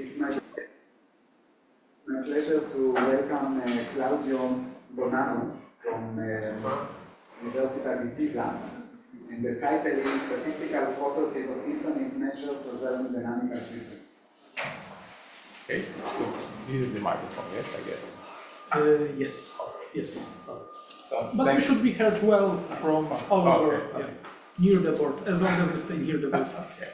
It's my pleasure to welcome Claudio Bonanno from Università di Pisa. And the title is Statistical Properties of Infinite Measure Preserving Dynamical Systems. Okay, so this is the microphone, yes, I guess. Yes, yes. So, But we should be heard well from all over, okay. near the board, as long as we stay near the board. Okay.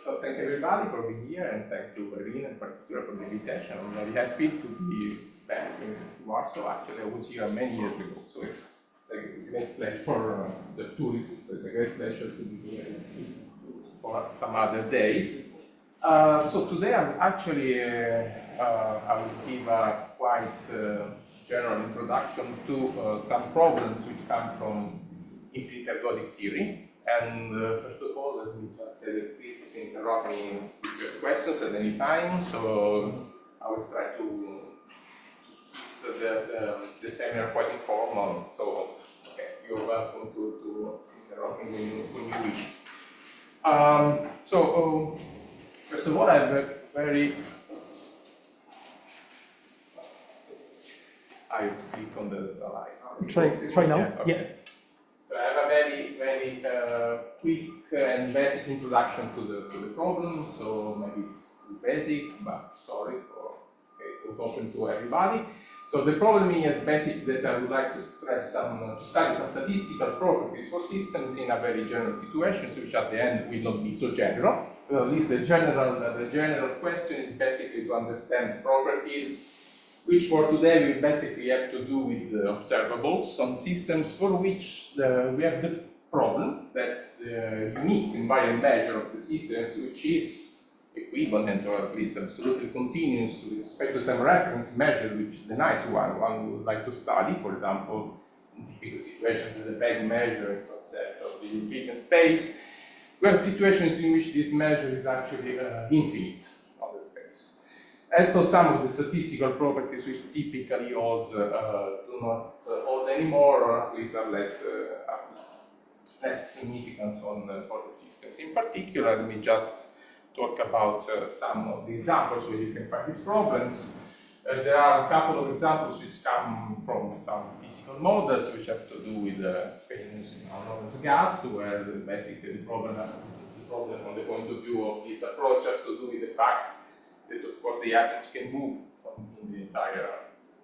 So thank everybody for being here, and thank to Irene in particular for the invitation. I'm very happy to be back in Warsaw. Actually, I was here many years ago, so it's a great pleasure for just tourism. So it's a great pleasure to be here for some other days. So today I'm actually I will give a quite general introduction to some problems which come from infinite ergodic theory. And first of all, let me just say that please interrupt me with your questions at any time. So I will try to the seminar quite informal. So okay, you're welcome to interrupt me when you wish. First of all, I have a very I have to click on the lights. Try now. Yeah. Okay. Yeah. So I have a very quick and basic introduction to the problem. So maybe it's basic, but sorry for it was open to everybody. So the problem is basic that I would like to stress to study some statistical properties for systems in a very general situations, which at the end will not be so general. At least the general question is basically to understand properties which for today we basically have to do with the observables, some systems for which we have the problem that the unique invariant measure of the systems, which is equivalent or at least absolutely continuous with respect to some reference measure, which is the nice one would like to study. For example, in typical situations, the bag measure is a set of the Euclidean space. We have situations in which this measure is actually infinite. And so some of the statistical properties which typically hold do not hold anymore, or at least are less significant for the systems. In particular, let me just talk about some of the examples where you can find these problems. There are a couple of examples which come from some physical models which have to do with the famous anonymous gas, where basically the problem from the point of view of this approach has to do with the fact that of course the atoms can move in the entire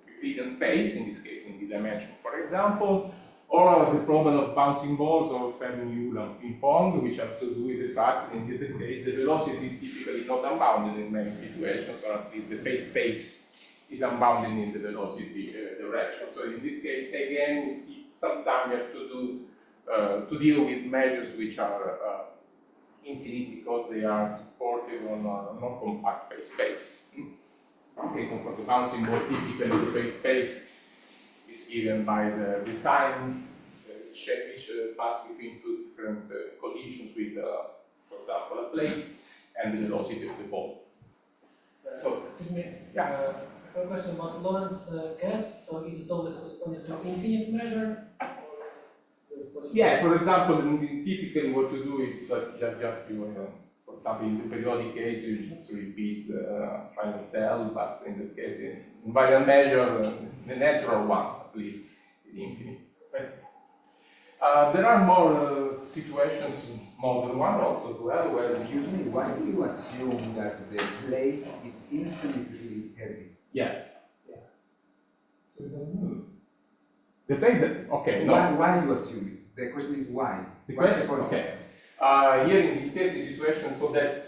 Euclidean space, in this case in the dimension, for example, or the problem of bouncing balls or Fermi-Ulam ping pong, which have to do with the fact that in the case the velocity is typically not unbounded in many situations, or at least the phase space is unbounded in the velocity direction. So in this case, again, sometimes you have to deal with measures which are infinite because they are supportive on a non-compact phase space. Okay, so for the bouncing ball, typically the phase space is given by the time which passes between two different collisions with, for example, a plate and the velocity of the ball. So, excuse me, yeah. I have a question about Lorentz gas. So is it always corresponding to infinite measure? Yeah, for example, typically what you do is just you, for example, in the periodic case, you just repeat the final cell, but in the case, the invariant measure, the natural one at least, is infinite. There are more situations, more than one also as well, where Excuse me, why do you assume that the plate is infinitely heavy? yeah. So it doesn't move. The plate that, okay, no. Why you assume it? The question is why. The question, okay. Here in this case, the situation so that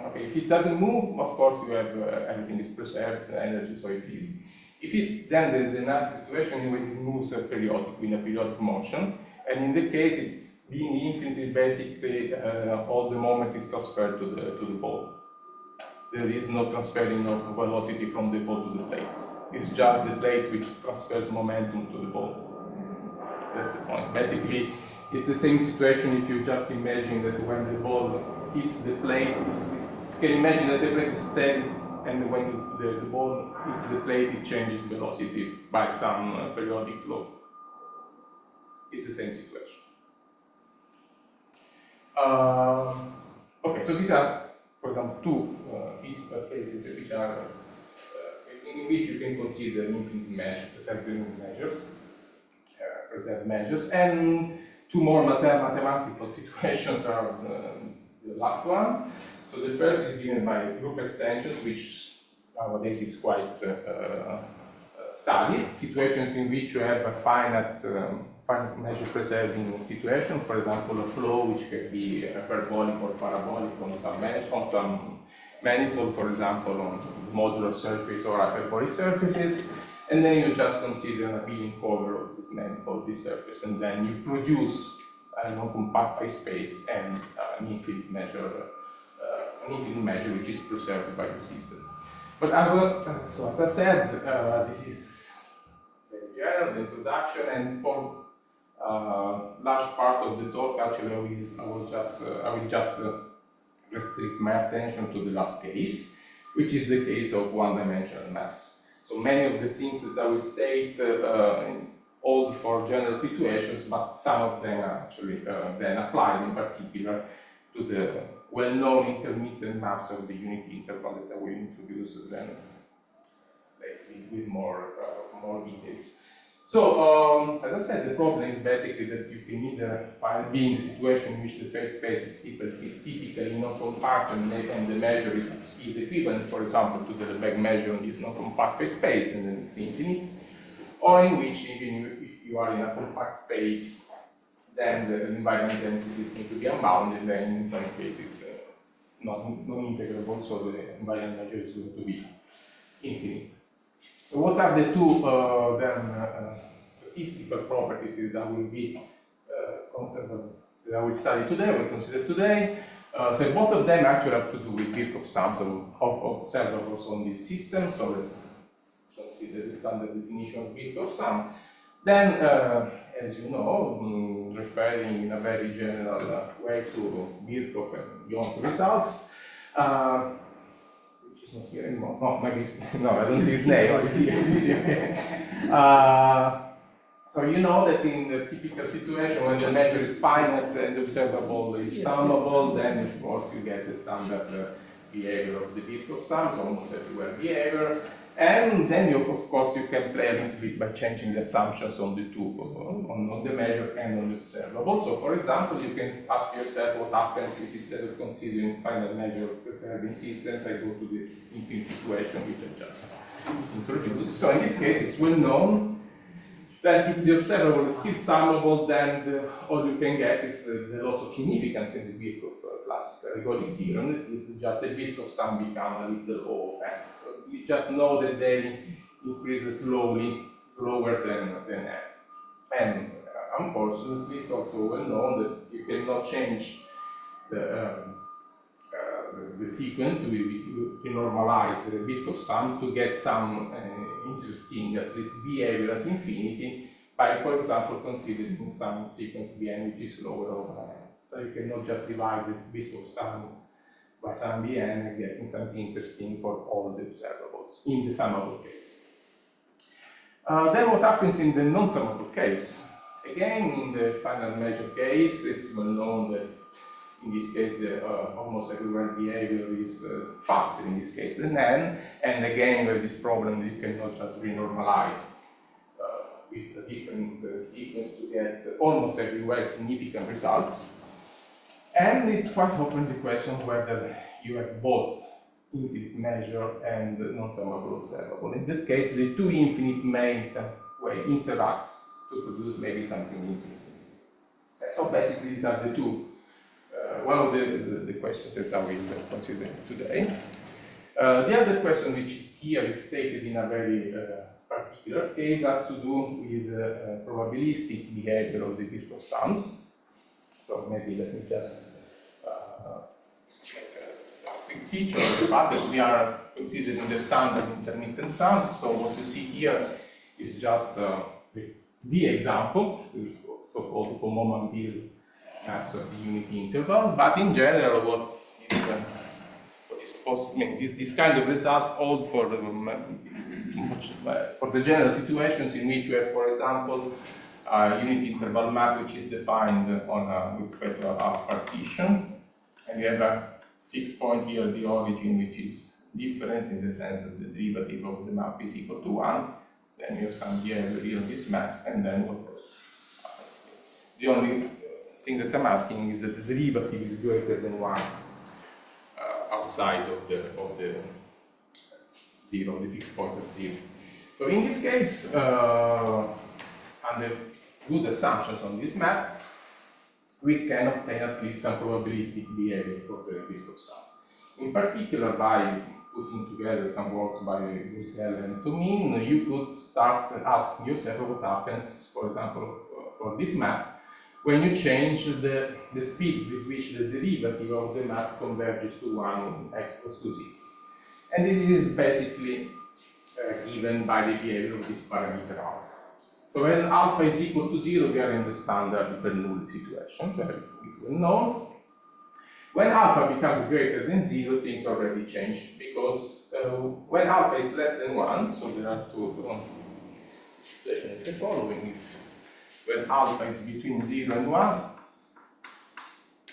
okay, if it doesn't move, of course you have everything is preserved, energy, so it is. If it then the nice situation when it moves periodically in a periodic motion, and in the case it's being infinite, basically all the moment is transferred to the ball. There is no transferring of velocity from the ball to the plate. It's just the plate which transfers momentum to the ball. That's the point. Basically, it's the same situation if you just imagine that when the ball hits the plate, you can imagine that the plate is steady, and when the ball hits the plate, it changes velocity by some periodic law. It's the same situation. Okay, so these are for example, two physical cases which are in which you can consider infinite measures, preserved measures, and two more mathematical situations are the last ones. So the first is given by group extensions, which nowadays is quite studied. Situations in which you have a finite measure preserving situation, for example, a flow which can be hyperbolic or parabolic on some manifold, for example, on modular surface or hyperbolic surfaces, and then you just consider an appealing cover of this manifold, this surface, and then you produce a compact space and an infinite measure which is preserved by the system. But as I said, this is very general, the introduction, and for large part of the talk, actually, I will just restrict my attention to the last case, which is the case of one-dimensional maps. So many of the things that I will state all for general situations, but some of them are actually then applied in particular to the well-known intermittent maps of the unity interval that I will introduce then lately with more details. So, as I said, the problem is basically that you can either be in the situation in which the phase space is typically non-compact and the measure is equivalent, for example, to the Lebesgue measure in this non-compact phase space, and then it's infinite, or in which even if you are in a compact space, then the invariant density is going to be unbounded, and then in some cases non-integrable, so the invariant measure is going to be infinite. So what are the two statistical properties that I will study today, will consider today? So both of them actually have to do with Birkhoff sums of observables on this system. So let's consider the standard definition of Birkhoff sum. Then, as you know, referring in a very general way to Birkhoff and Young's results, which is not here anymore. No, maybe no, I don't see his name. Okay. So you know that in the typical situation, when the measure is finite and the observable is summable, then of course you get the standard behavior of the Birkhoff sums, almost everywhere behavior. And then, of course, you can play a little bit by changing the assumptions on the two, on the measure and on the observable. So, for example, you can ask yourself what happens if instead of considering finite measure preserving systems, I go to the infinite situation which I just introduced. So, in this case, it's well known that if the observable is still summable, then all you can get is the loss of significance in the Birkhoff classical ergodic theorem. That is just the Birkhoff sum become a little O. You just know that they increase slowly, lower than n. And unfortunately, it's also well known that you cannot change the sequence. We normalize the Birkhoff sums to get some interesting, at least behavior at infinity by, for example, considering some sequence Bn which is lower over n. So you cannot just divide this Birkhoff sum by some Bn and getting something interesting for all the observables in the summable case. Then what happens in the non-summable case? Again, in the final measure case, it's well known that in this case the almost everywhere behavior is faster in this case than n, and again with this problem you cannot just renormalize with a different sequence to get almost everywhere significant results. And it's quite open the question whether you have both infinite measure and non-summable observable. In that case, the two infinite may in some way interact to produce maybe something interesting. So basically, these are the two, one of the questions that I will consider today. The other question, which is here is stated in a very particular case, has to do with the probabilistic behavior of the Birkhoff sums. So maybe let me just make a quick picture of the fact that we are considering the standard intermittent sums. So what you see here is just the example, so-called Coleman-Bill maps of the unity interval. But in general, what is possible, I mean, this kind of results hold for the general situations in which you have, for example, unity interval map which is defined on with respect to a partition, and you have a fixed point here, the origin, which is different in the sense that the derivative of the map is equal to 1. Then you have some behavior here on these maps, and then whatever happens. The only thing that I'm asking is that the derivative is greater than 1 outside of the 0, the fixed point at 0. So in this case, under good assumptions on this map, we can obtain at least some probabilistic behavior for the Birkhoff sum. In particular, by putting together some works by Bruxelles and Tomin, you could start asking yourself what happens, for example, for this map, when you change the speed with which the derivative of the map converges to 1 x equals to 0. And this is basically given by the behavior of this parameter alpha. So when alpha is equal to 0, we are in the standard Bernoulli situation, so everything is well known. When alpha becomes greater than 0, things already change, because when alpha is less than 1, so there are two situations the following. When alpha is between 0 and 1,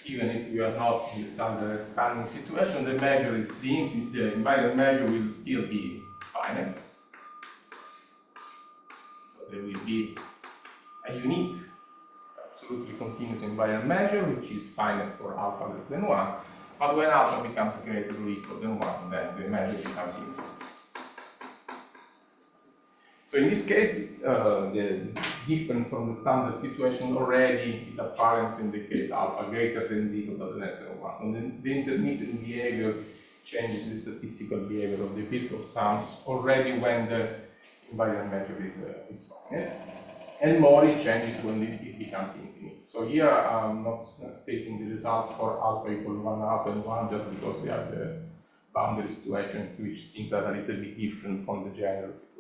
even if we are not in the standard expanding situation, the measure is the invariant measure will still be finite. So there will be a unique, absolutely continuous invariant measure, which is finite for alpha less than 1. But when alpha becomes greater or equal than 1, then the measure becomes infinite. So in this case, the difference from the standard situation already is apparent in the case alpha greater than 0 but less than 1. And the intermittent behavior changes the statistical behavior of the Birkhoff sums already when the invariant measure is finite. And more it changes when it becomes infinite. So here I'm not stating the results for alpha equal to 1 half and 1 just because we have the boundary situation in which things are a little bit different from the general situation.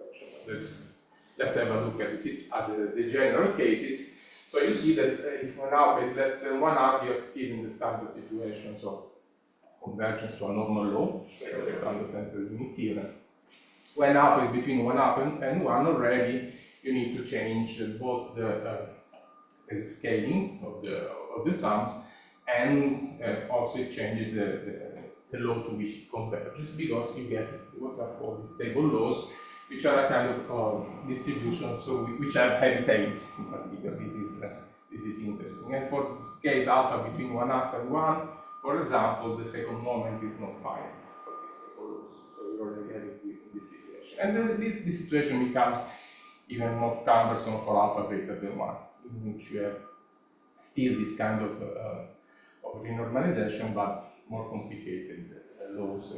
Let's have a look at the general cases. So you see that if when alpha is less than 1 half, you are still in the standard situation, so convergence to a normal law, so the standard central limit theorem. When alpha is between 1 half and 1 already, you need to change both the scaling of the sums, and also it changes the law to which it converges, because you get what are called stable laws, which are a kind of distribution, so which have heavy tails in particular. This is interesting. And for this case, alpha between 1 half and 1, for example, the second moment is not finite for these stable laws. So we already have it in this situation. And then this situation becomes even more cumbersome for alpha greater than 1, in which you have still this kind of renormalization, but more complicated laws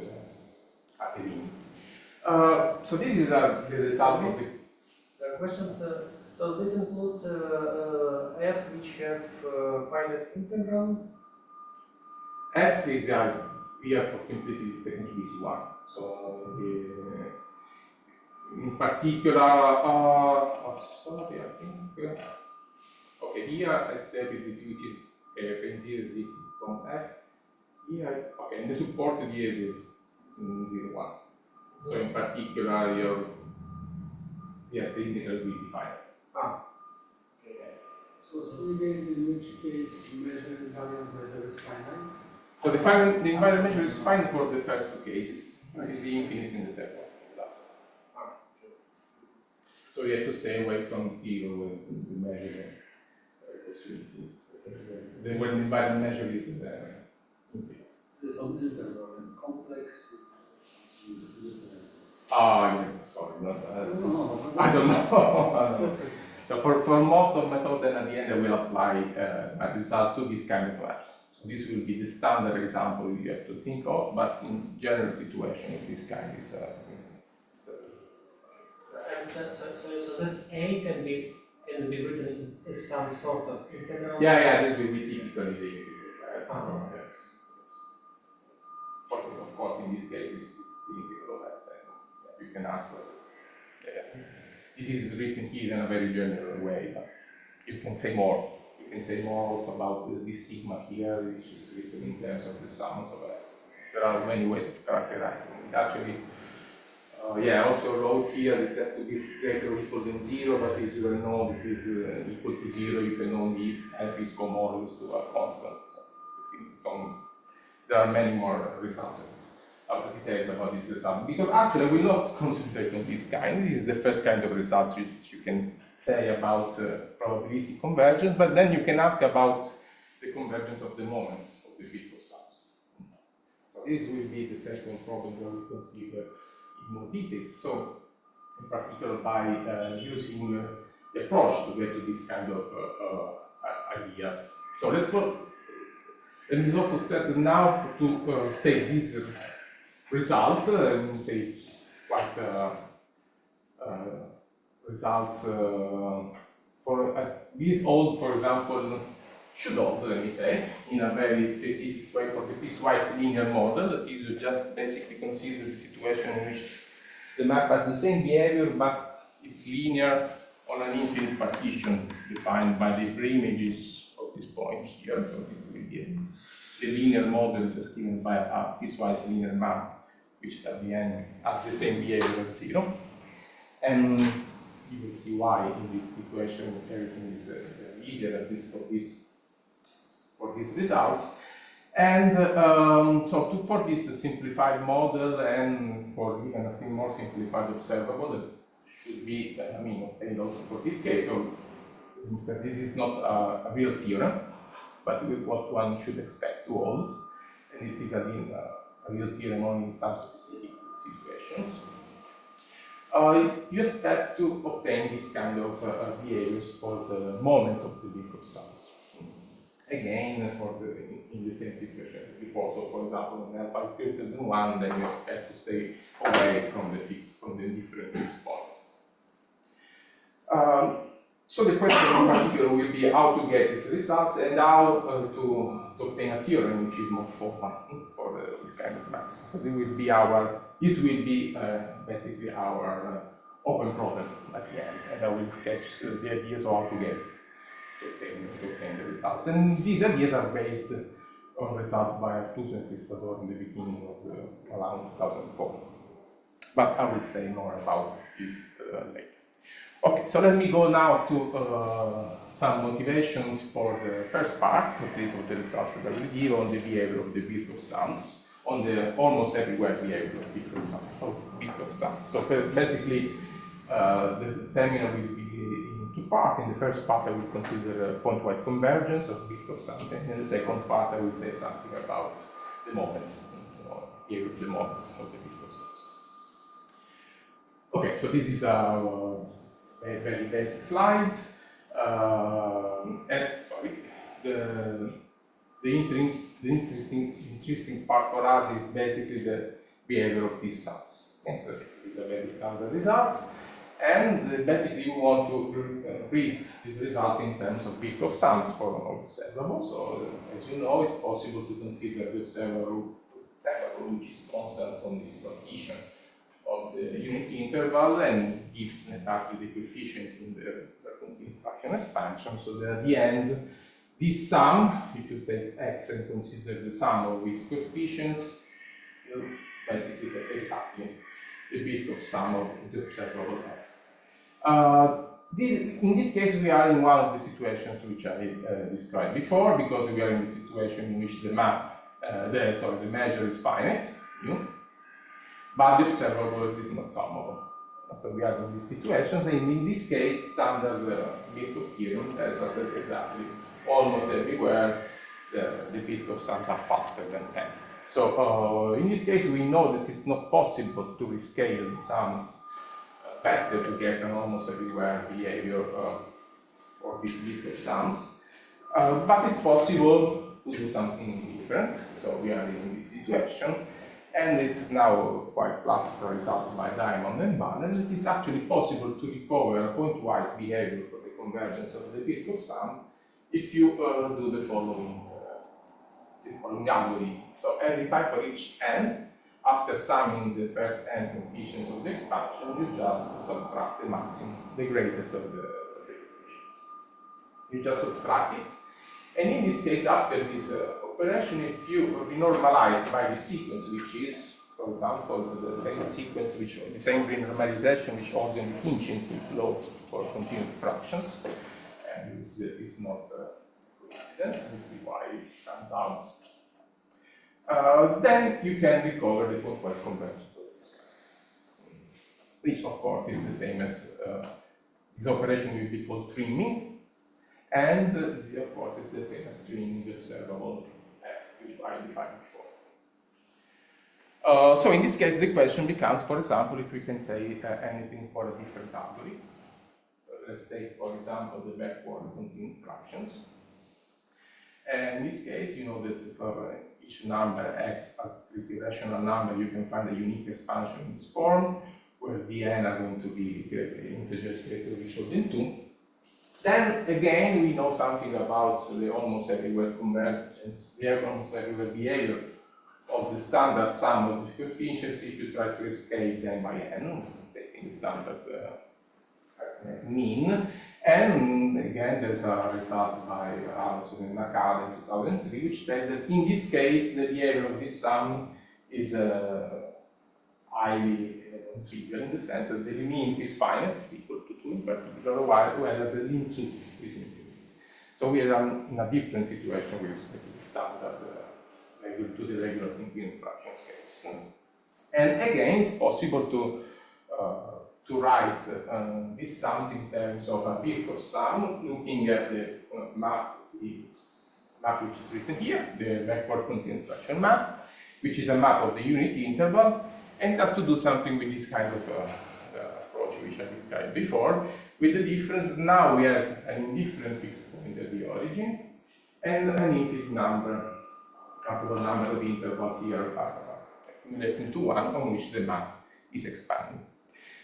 at the limit. So this is the result of the questions. So this includes f which have finite integral. F is here for simplicity is going to be 1. So in particular, sorry, I think. Okay, here I stated which is f and 0 is different from f. Here, okay, and the supported here is 0, 1. So in particular, the integral will be finite. Okay. So again, in which case measure invariant measure is finite? So the invariant measure is fine for the first two cases. It is the infinite in the third one. So you have to stay away from 0 when the measure goes to infinite. Then when the invariant measure is infinite. There's some interval and complex. Sorry, not I don't know. So for most of method, then at the end I will apply my results to this kind of labs. So this will be the standard example you have to think of, but in general situation of this kind is. So this A can be written as some sort of integral. Yeah, this will be typically the integral. Yes. But of course, in this case, it's the integral of that. You can ask whether this is written here in a very general way, but you can say more. You can say more about this sigma here, which is written in terms of the sums of f. There are many ways of characterizing it. Actually, also wrote here it has to be greater or equal than 0, but it's well known it is equal to 0 if and only if f is commodus to a constant. So there are many more results of details about this result, because actually I will not concentrate on this kind. This is the first kind of results which you can say about probabilistic convergence, but then you can ask about the convergence of the moments of the Birkhoff sums. So this will be the second problem that we consider in more detail. So in particular by using the approach to get to this kind of ideas. So let's go. And we also stress now to say these results, say what results for these hold, for example, should hold, let me say, in a very specific way for the piecewise linear model. That is, you just basically consider the situation in which the map has the same behavior, but it's linear on an infinite partition defined by the pre-images of this point here. So this will be the linear model just given by a piecewise linear map, which at the end has the same behavior at 0. And you will see why in this situation everything is easier, at least for these results. And so for this simplified model and for even a thing more simplified observable, that should be, obtained also for this case. So this is not a real theorem, but with what one should expect to hold. And it is again a real theorem only in some specific situations. You expect to obtain this kind of behaviors for the moments of the Birkhoff sums. Again, in the same situation as before. So, for example, when alpha is greater than 1, then you expect to stay away from the indifferent fixed point. So the question in particular will be how to get these results and how to obtain a theorem which is more formal for this kind of maps. So this will be basically our open problem at the end, and I will sketch the ideas of how to get to obtain the results. And these ideas are based on results by Artuso and Fistador in the beginning of around 2004. But I will say more about this later. Okay, so let me go now to some motivations for the first part of the results that I will give on the behavior of the Birkhoff sums, on the almost everywhere behavior of Birkhoff sums. So basically, the seminar will be in two parts. In the first part, I will consider pointwise convergence of Birkhoff sums, and in the second part, I will say something about the moments, behavior of the moments of the Birkhoff sums. Okay, so this is our very basic slides. And the interesting part for us is basically the behavior of these sums. Okay, so these are very standard results. And basically, we want to read these results in terms of Birkhoff sums for observable. So, as you know, it's possible to consider the observable which is constant on this partition of the unit interval and gives exactly the coefficient in the continuous fraction expansion. So that at the end, this sum, if you take x and consider the sum of its coefficients, you basically get exactly the Birkhoff sum of the observable f. In this case, we are in one of the situations which I described before, because we are in the situation in which the the measure is finite, but the observable is not summable. So we are in this situation, and in this case, standard Birkhoff theorem tells us that exactly almost everywhere the Birkhoff sums are faster than n. So in this case, we know that it's not possible to rescale the sums better to get an almost everywhere behavior for these Birkhoff sums, but it's possible to do something different. So we are in this situation. And it's now quite classical results by Diamond and Bonanno. It is actually possible to recover a pointwise behavior for the convergence of the Birkhoff sum if you do the following algorithm. So every time for each n, after summing the first n coefficients of the expansion, you just subtract the maximum, the greatest of the coefficients. You just subtract it. And in this case, after this operation, if you renormalize by the sequence, which is, for example, the same sequence, the same renormalization which holds in the intrinsic law for continued fractions, and this is not a coincidence, this is why it stands out. then you can recover the pointwise convergence of this kind. This, of course, is the same as this operation will be called trimming, and of course, it's the same as trimming the observable f, which I defined before. So in this case, the question becomes, for example, if we can say anything for a different algorithm. Let's take, for example, the backward continuing fractions. And in this case, you know that for each number x, at least a rational number, you can find a unique expansion in this form, where the n are going to be integers greater or equal than 2. Then again, we know something about the almost everywhere convergence, the almost everywhere behavior of the standard sum of the coefficients if you try to escape them by n, taking the standard mean. And again, there's a result by Ramos and Nakada in 2003, which says that in this case, the behavior of this sum is highly trivial in the sense that the mean is finite, is equal to 2 in particular, whether the lim sup is infinite. So we are in a different situation with respect to the standard to the regular continuing fractions case. And again, it's possible to write these sums in terms of a Birkhoff sum, looking at the map which is written here, the backward continuing fraction map, which is a map of the unity interval, and it has to do something with this kind of approach which I described before, with the difference now we have an indifferent fixed point at the origin and an infinite number, couple number of intervals here accumulating to 1 on which the map is expanding.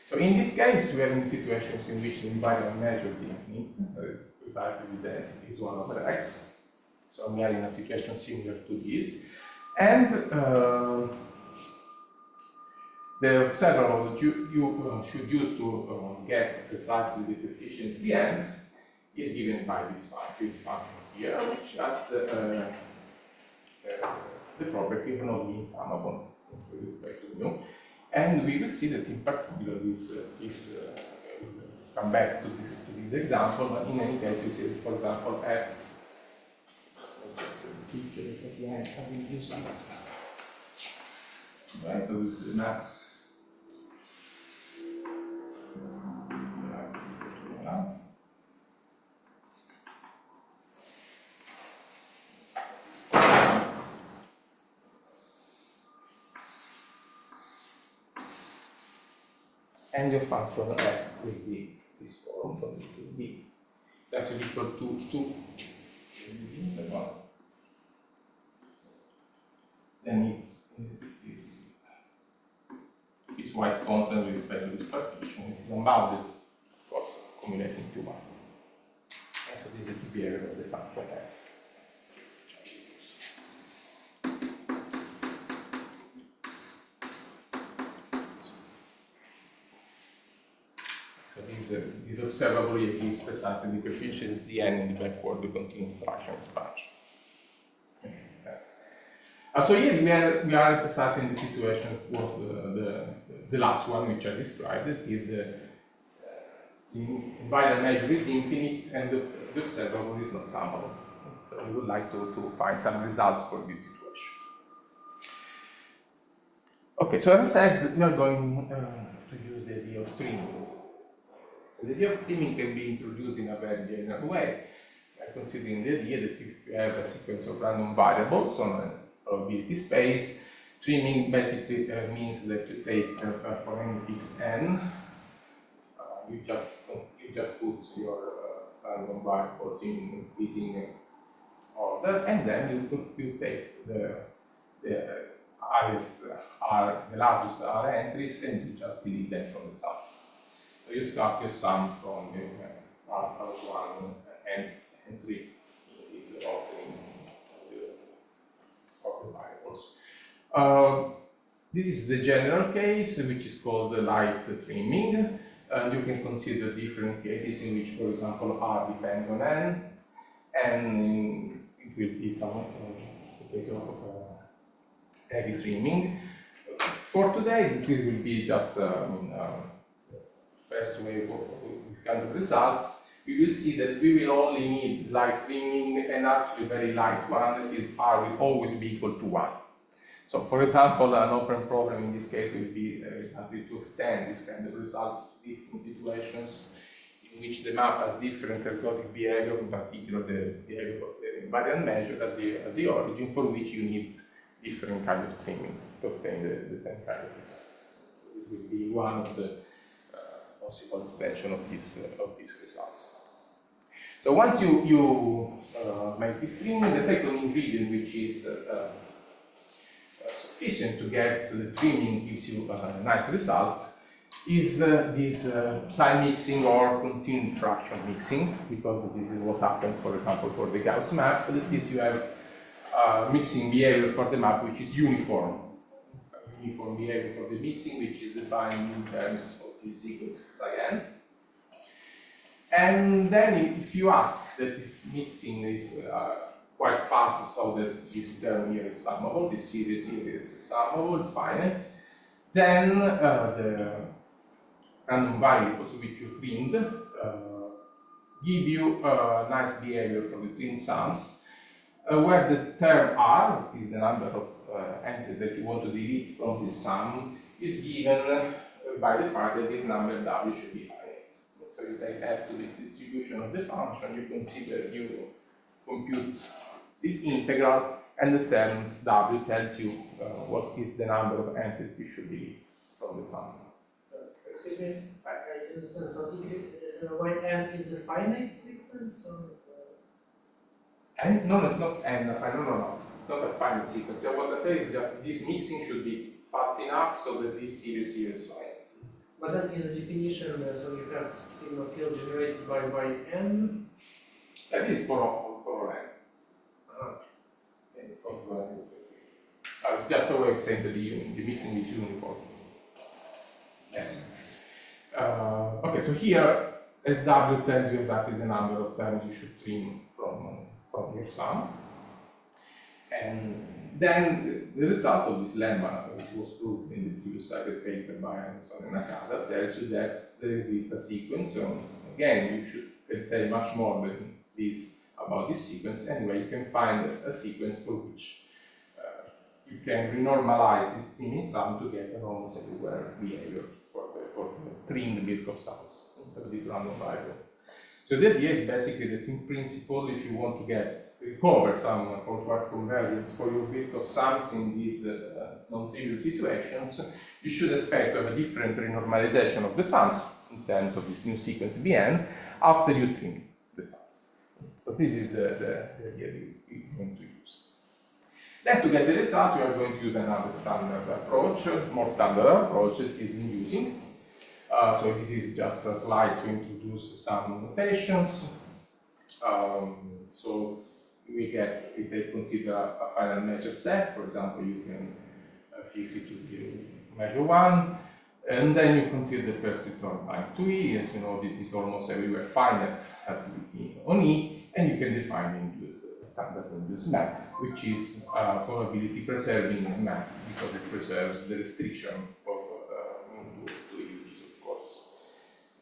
So in this case, we are in situations in which the invariant measure of the infinite, precisely the density is 1 over x. So we are in a situation similar to this. And the observable that you should use to get precisely the coefficients Dn is given by this function here, which has the property of not being summable with respect to mu. And we will see that in particular this will come back to this example, but in any case, we see, for example, f. At the end, I will use it. Right, so this is the map. And your function f will be this form, so it will be actually equal to 2. Then it's this wise constant with respect to this partition. It is unbounded, of course, accumulating to 1. And so this is the behavior of the function f. This observable here gives precisely the coefficients Dn in the backward continuing fraction expansion. Yes. So here we are precisely in the situation of the last one which I described. It is the invariant measure is infinite and the observable is not summable. So we would like to find some results for this situation. Okay, so as I said, we are going to use the idea of trimming. The idea of trimming can be introduced in a very general way, by considering the idea that if you have a sequence of random variables on a probability space, trimming basically means that you take for any fixed n, you just put your random variables in increasing order, and then you take the largest R entries, and you just delete them from the sum. So you start your sum from the R1 and 3 in this ordering of the variables. This is the general case, which is called the light trimming. You can consider different cases in which, for example, R depends on n, and it will be some case of heavy trimming. For today, this will be just first wave of this kind of results. We will see that we will only need light trimming, and actually very light one, that is R will always be equal to 1. So, for example, an open problem in this case will be to extend this kind of results to different situations in which the map has different ergodic behavior, in particular the behavior of the invariant measure at the origin, for which you need different kind of trimming to obtain the same kind of results. So this will be one of the possible extension of these results. So once you make this trimming, the second ingredient, which is sufficient to get the trimming gives you a nice result, is this sign mixing or continued fraction mixing, because this is what happens, for example, for the Gauss map. That is, you have mixing behavior for the map which is uniform. Uniform behavior for the mixing, which is defined in terms of this sequence psi n. And then if you ask that this mixing is quite fast, so that this term here is summable, this series here is summable, it's finite, then the random variables which you trimmed give you a nice behavior for the trimmed sums, where the term r, which is the number of entities that you want to delete from this sum, is given by the fact that this number w should be finite. So you take absolute distribution of the function, you consider, you compute this integral, and the term w tells you what is the number of entities you should delete from the sum. Excuse me, I understand. So why n is a finite sequence? Or, And no, it's not n. No. Not a finite sequence. So what I say is that this mixing should be fast enough so that this series here is finite. but then in the definition, so you have sigma field generated by n. That is for all n. It's just a way of saying that the mixing is uniform. Yes. Okay, so here SW tells you exactly the number of terms you should trim from your sum. And then the result of this lemma, which was proved in the previous cited paper by Anderson and Nakada, tells you that there exists a sequence. So again, you should say much more than this about this sequence. Anyway, you can find a sequence for which you can renormalize this trimming sum to get an almost everywhere behavior for the trimmed Birkhoff sums of these random variables. So the idea is basically that in principle, if you want to recover some pointwise convergence for your Birkhoff sums in these non-trivial situations, you should expect to have a different renormalization of the sums in terms of this new sequence Bn after you trim the sums. So this is the idea you're going to use. Then to get the results, we are going to use another standard approach, more standard approach that is in using. So this is just a slide to introduce some notations. So we consider a final measure set. For example, you can fix it to the measure 1, and then you consider the first return time to E. As you know, this is almost everywhere finite on E, and you can define a standard induced map, which is probability preserving map because it preserves the restriction of to E, which of course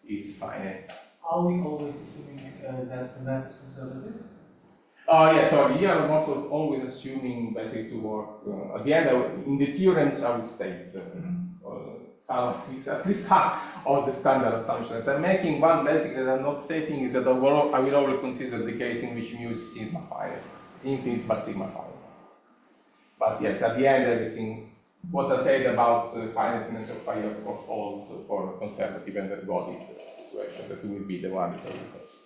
is finite. Are we always assuming that the map is conservative? Yeah, sorry, here I'm also always assuming basically to work at the end, in the theorems I would state at least some of the standard assumptions that I'm making. One basically that I'm not stating is that I will always consider the case in which mu is sigma finite. It's infinite but sigma finite. But yes, at the end everything, what I said about finiteness of phi of course holds for conservative and ergodic situation, that will be the one that I will consider.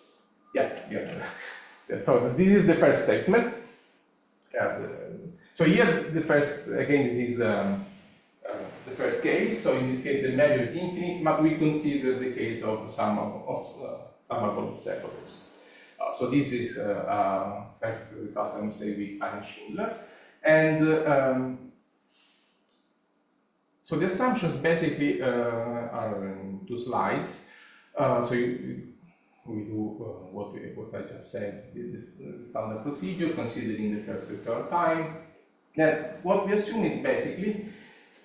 Yeah. So this is the first statement. So here the first, again, this is the first case. So in this case the measure is infinite, but we consider the case of summable separables. So this is first result, I would say, with Anne Schindler. And so the assumptions basically are in 2 slides. So we do what I just said, the standard procedure, considering the first return time. Then what we assume is basically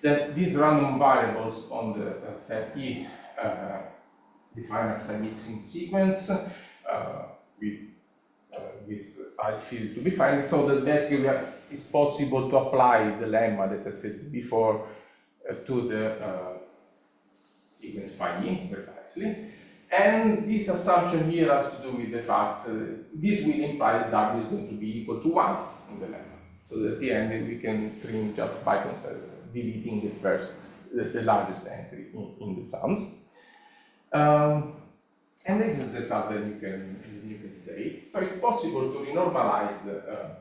that these random variables on the set E define a psi-mixing sequence with this side field to be finite, so that basically it's possible to apply the lemma that I said before to the sequence phi precisely. And this assumption here has to do with the fact this will imply that W is going to be equal to 1 in the lemma. So that at the end we can trim just by deleting the largest entry in the sums. And this is the result that you can state. So it's possible to renormalize the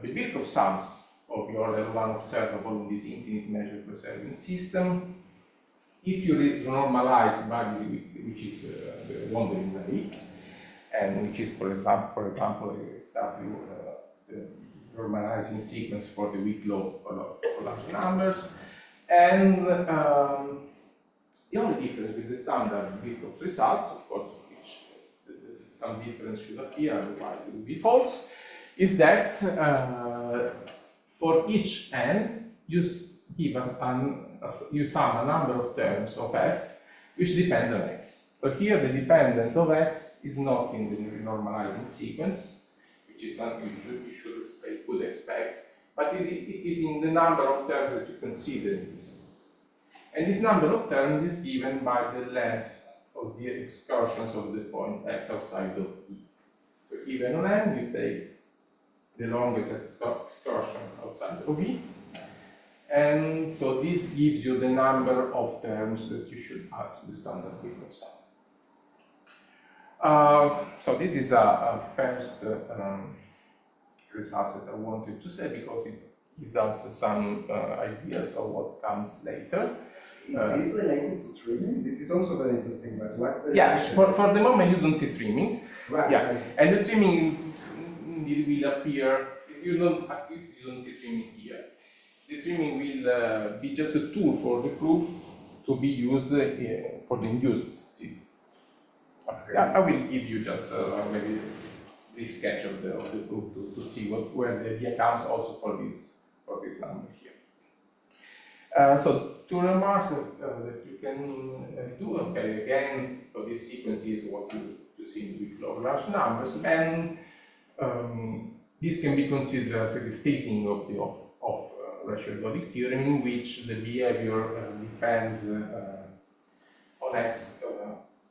Birkhoff sums of your L1 observable in this infinite measure preserving system. If you normalize values which is the wandering rate, and which is, for example, exactly the normalizing sequence for the weak law for large numbers, and the only difference with the standard Birkhoff results, of course, which some difference should appear, otherwise it would be false, is that for each n, you sum a number of terms of f which depends on x. So here the dependence of x is not in the normalizing sequence, which is something you could expect, but it is in the number of terms that you consider in this. And this number of terms is given by the length of the excursions of the point x outside of E. So even on n, you take the longest excursion outside of E. And so this gives you the number of terms that you should add to the standard Birkhoff sum. So this is a first result that I wanted to say because it gives us some ideas of what comes later. Is this related to trimming? This is also very interesting, but what's the relation? For the moment you don't see trimming. Right. Yeah, right. And the trimming will appear, at least you don't see trimming here. The trimming will be just a tool for the proof to be used for the induced system. Okay. I will give you just maybe a brief sketch of the proof to see where the idea comes also for this number here. So two remarks that you can do. Okay, again, for this sequence is what you see in weak law large numbers, and this can be considered as a stating of ratio ergodic theorem in which the behavior depends on x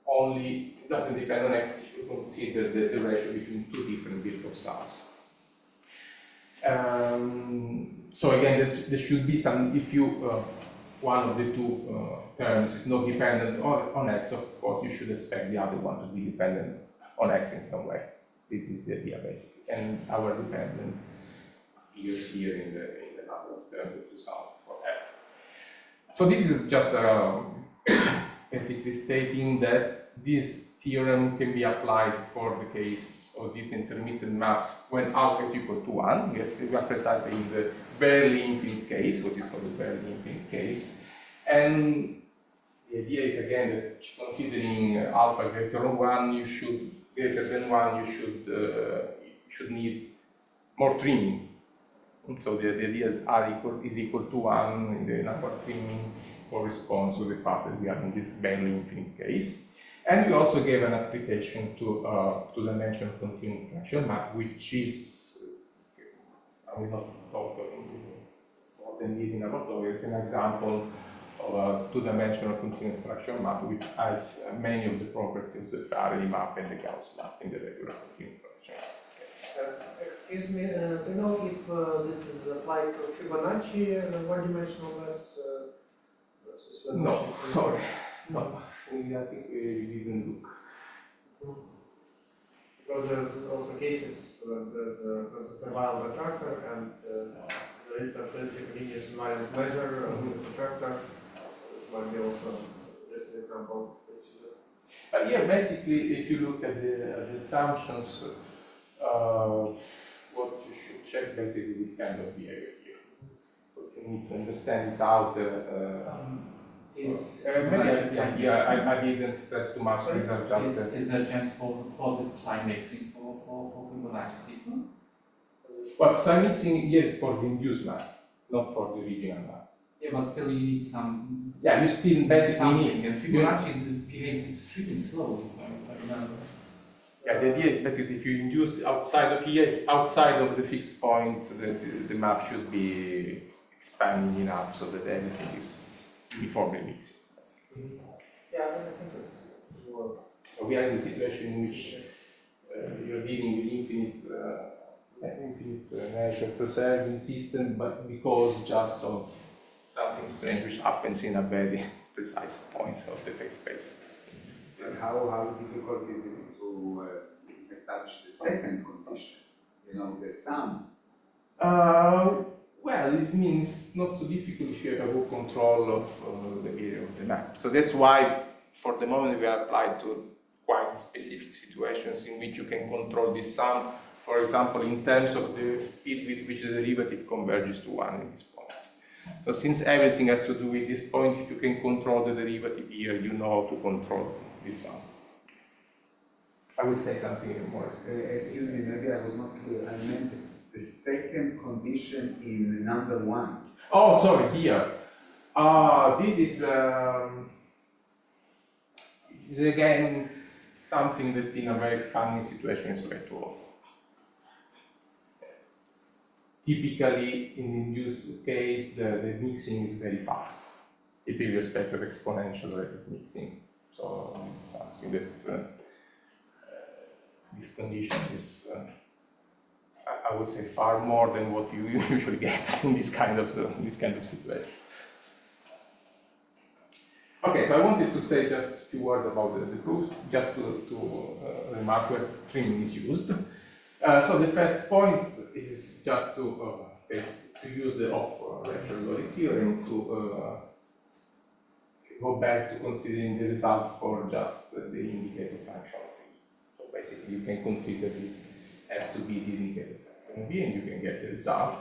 only, it doesn't depend on x if you consider the ratio between two different Birkhoff sums. So again, there should be some, if you, one of the two terms is not dependent on x, of course you should expect the other one to be dependent on x in some way. This is the idea basically, and our dependence appears here in the number of terms to solve for f. So this is just basically stating that this theorem can be applied for the case of these intermittent maps when alpha is equal to 1. We are precisely in the barely infinite case, what is called the barely infinite case. And the idea is again that considering alpha greater than 1, you should need more trimming. So the idea that R is equal to 1 in the number trimming corresponds to the fact that we are in this barely infinite case. And we also gave an application to two-dimensional continuum fraction map, which is, I will not talk more than this in our talk. It's an example of a two-dimensional continuum fraction map which has many of the properties of the Faraday map and the Gauss map in the regular continuum fraction case. Excuse me, do you know if this is applied to Fibonacci one-dimensional maps versus No, sorry. No, I think we didn't look. Because there's also cases where there's a servile retractor and there is a continuous invariant measure with retractor. This might be also just an example. Yeah, basically, if you look at the assumptions, what you should check basically this kind of behavior here. What you need to understand is how I didn't stress too much. These are just. Is there a chance for this psi mixing for Fibonacci sequence? Well, psi mixing, yes, for the induced map, not for the original map. Yeah, but still you need some. Yeah, you still basically need. And Fibonacci behaves extremely slowly, if I remember. Yeah, the idea is basically if you induce outside of here, outside of the fixed point, the map should be expanding enough so that everything is uniformly mixed. Yeah, I think it's more. So we are in a situation in which you're dealing with infinite measure preserving system, but because just of something strange which happens in a very precise point of the phase space. But how difficult is it to establish the second condition? You know, the sum. Well, it means not so difficult if you have a good control of the area of the map. So that's why, for the moment, we are applied to quite specific situations in which you can control this sum. For example, in terms of the speed with which the derivative converges to 1 in this point. So since everything has to do with this point, if you can control the derivative here, you know how to control this sum. I will say something even more specific. Excuse me, maybe I was not clear. I meant the second condition in number 1. Oh, sorry, here. This is again something that in a very expanding situation is very too. Typically, in the induced case, the mixing is very fast. Typically, with respect to the exponential rate of mixing. So, something that this condition is, I would say, far more than what you usually get in this kind of situation. Okay, so I wanted to say just a few words about the proof, just to remark where trimming is used. So the first point is just to use the off-reference theorem to go back to considering the result for just the indicator function of V. So basically, you can consider this as to be the indicator function of V, and you can get the result.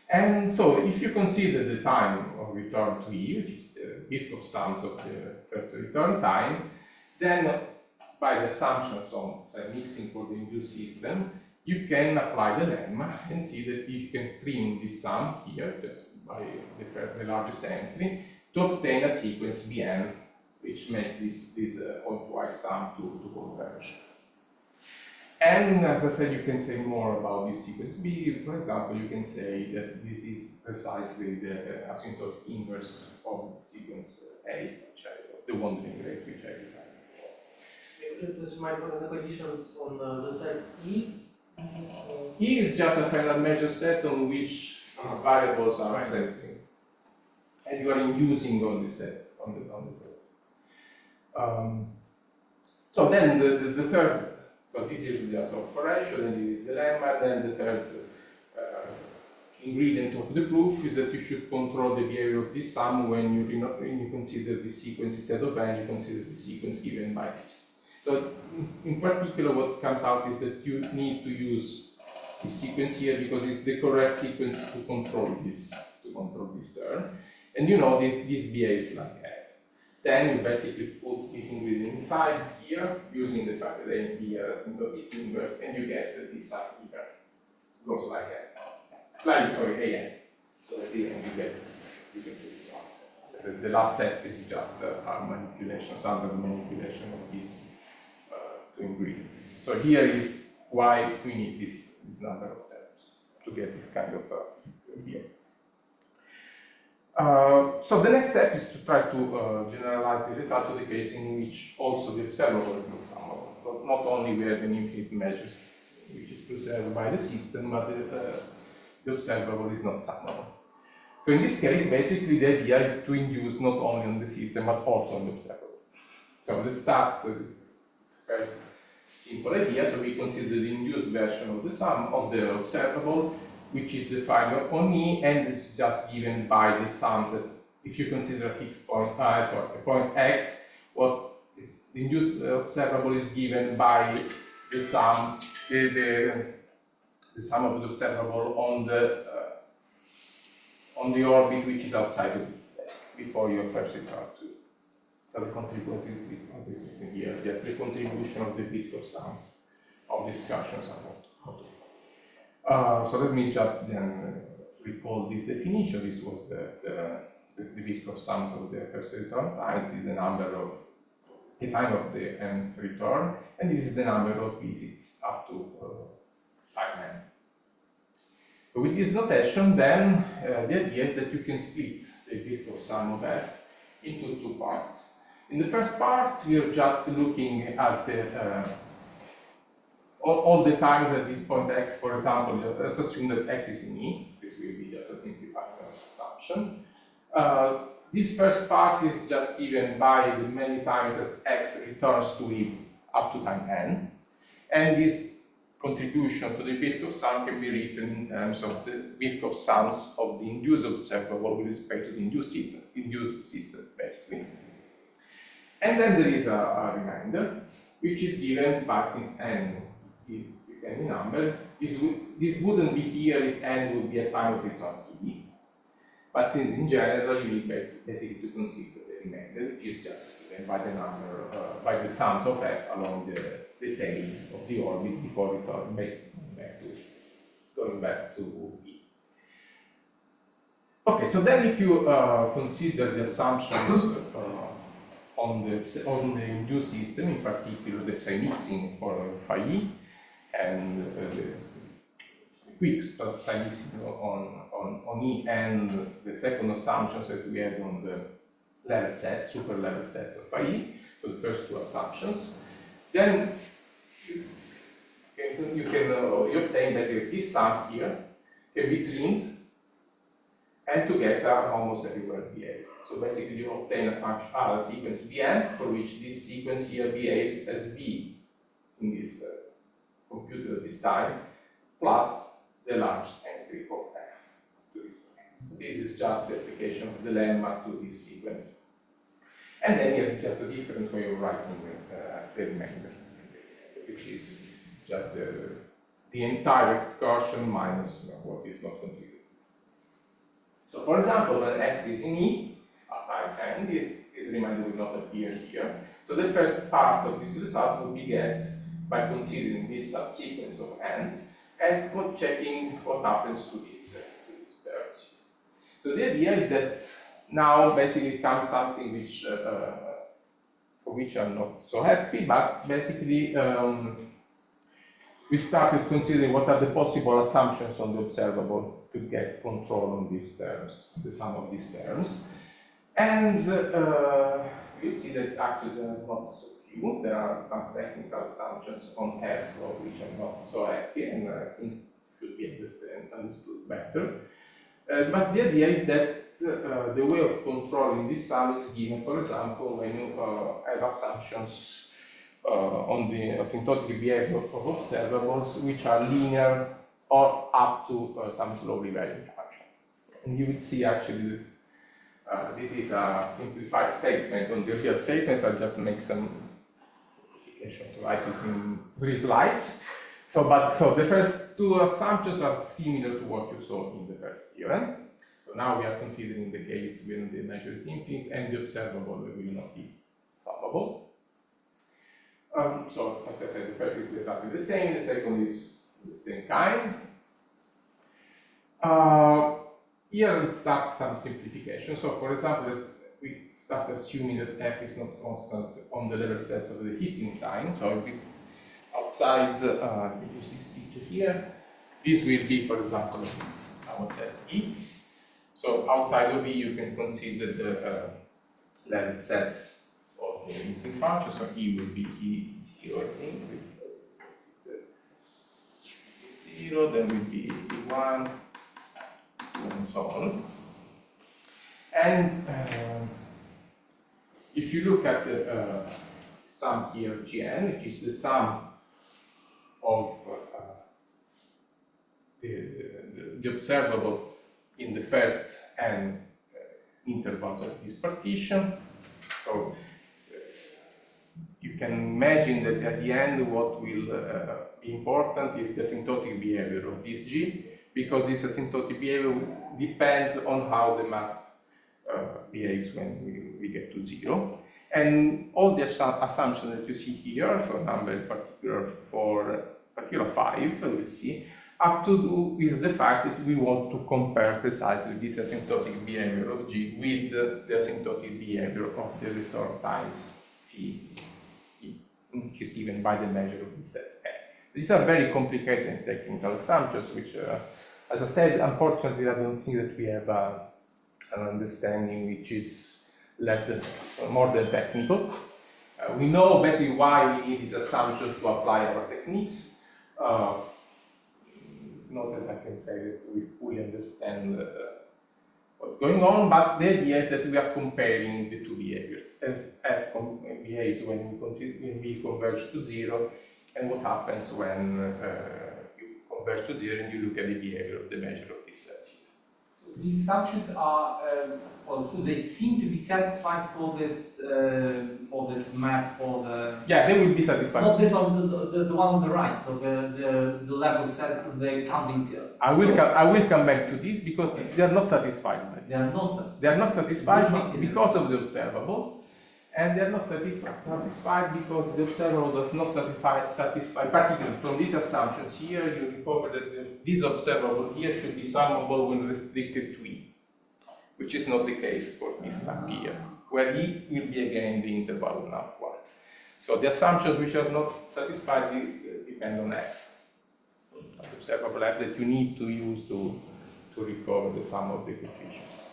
And so, if you consider the time of return to E, which is the Birkhoff sums of the first return time, then by the assumptions on say, mixing for the induced system, you can apply the lemma and see that you can trim this sum here, just by the largest entry, to obtain a sequence Bn, which makes this pointwise sum to converge. And as I said, you can say more about this sequence B. For example, you can say that this is precisely the asymptotic inverse of sequence A, the wandering rate which I defined before. Could you please remind what are the conditions on the set E? E is just a final measure set on which these variables are presenting, and you are inducing on the set. So then the third. So this is just operation, and this is the lemma. Then the third ingredient of the proof is that you should control the behavior of this sum when you consider the sequence instead of n, you consider the sequence given by this. So in particular, what comes out is that you need to use this sequence here because it's the correct sequence to control this term, and you know this behaves like n. Then you basically put this ingredient inside here using the fact that A and B are asymptotic inverse, and you get this sum here. Goes like n. AN. So at the end you get the results. The last step is just a manipulation, standard manipulation of these two ingredients. So here is why we need this number of terms to get this kind of behavior. So the next step is to try to generalize the result to the case in which also the observable is not summable. So not only we have an infinite measure which is preserved by the system, but the observable is not summable. So in this case, basically the idea is to induce not only on the system but also on the observable. So let's start with this first simple idea. So we consider the induced version of the sum of the observable, which is defined on E, and it's just given by the sums that, if you consider a fixed point, a point x, what is the induced observable is given by the sum, the sum of the observable on the orbit which is outside of it, before your first return to the contribution of this here, the contribution of the Birkhoff sums of discussions about how to. So let me just then recall this definition. This was the Birkhoff sums of the first return time. It is the number of the time of the nth return, and this is the number of visits up to time n. So with this notation, then the idea is that you can split the Birkhoff sum of f into two parts. In the first part, we are just looking at the all the times at this point x, for example, let's assume that x is in E. This will be just a simplified assumption. This first part is just given by the many times that x returns to E up to time n. And this contribution to the Birkhoff sum can be written in terms of the Birkhoff sums of the induced observable with respect to the induced system, basically. And then there is a remainder, which is given by, since n is any number, this wouldn't be here if n would be a time of return to E. But since in general you need basically to consider the remainder, which is just given by the number, by the sums of f along the tail of the orbit before going back to E. Okay, so then if you consider the assumptions on the induced system, in particular the psi mixing for phi E, and the quick psi mixing on E, and the second assumptions that we had on the level set, super level sets of phi E, so the first two assumptions, then you obtain basically this sum here can be trimmed and to get an almost everywhere behavior. So basically you obtain a function, a sequence Bn for which this sequence here behaves as B in this computed at this time, plus the largest entry of f to this time. So this is just the application of the lemma to this sequence. And then you have just a different way of writing the remainder, which is just the entire excursion minus what is not contributed. So for example, when x is in E, at time n, this remainder will not appear here. So the first part of this result will be get by considering this subsequence of n's and checking what happens to these terms. So the idea is that now basically comes something which for which I'm not so happy, but basically we started considering what are the possible assumptions on the observable to get control on these terms, the sum of these terms. And we'll see that actually there are not so few. There are some technical assumptions on f of which I'm not so happy and I think should be understood better. But the idea is that the way of controlling this sum is given, for example, when you have assumptions on the asymptotic behavior of observables which are linear or up to some slowly varying function. And you will see actually that this is a simplified statement. On the real statements, I'll just make some modification to write it in 3 slides. So the first two assumptions are similar to what you saw in the first theorem. So now we are considering the case when the measure is infinite and the observable will not be solvable. So as I said, the first is exactly the same, the second is the same kind. Here let's start some simplification. So for example, we start assuming that f is not constant on the level sets of the heating time. So if we outside, use this picture here, this will be, for example, our set E. So outside of E, you can consider the level sets of the heating function. So E will be E0, I think. 0, then will be E1, and so on. And if you look at the sum here, Gn, which is the sum of the observable in the first n intervals of this partition. So you can imagine that at the end what will be important is the asymptotic behavior of this G, because this asymptotic behavior depends on how the map behaves when we get to 0. And all the assumptions that you see here, so number in particular for particular 5, we'll see, have to do with the fact that we want to compare precisely this asymptotic behavior of G with the asymptotic behavior of the return times which is given by the measure of the sets A. These are very complicated and technical assumptions, which, as I said, unfortunately, I don't think that we have an understanding which is more than technical. We know basically why we need these assumptions to apply our techniques. It's not that I can say that we fully understand what's going on, but the idea is that we are comparing the two behaviors, as f behaves when we converge to zero, and what happens when you converge to zero and you look at the behavior of the measure of this set. These assumptions are also, they seem to be satisfied for this map for the. Yeah, they will be satisfied. Not this one, the one on the right. So the level set, the counting. I will come back to this because they are not satisfied. They are not satisfied. They are not satisfied because of the observable, and they are not satisfied because the observable does not satisfy. Particularly from these assumptions here, you recover that this observable here should be summable when restricted to E, which is not the case for this map here, where E will be again the interval on upward. So the assumptions which are not satisfied depend on F, observable F that you need to use to recover the sum of the coefficients.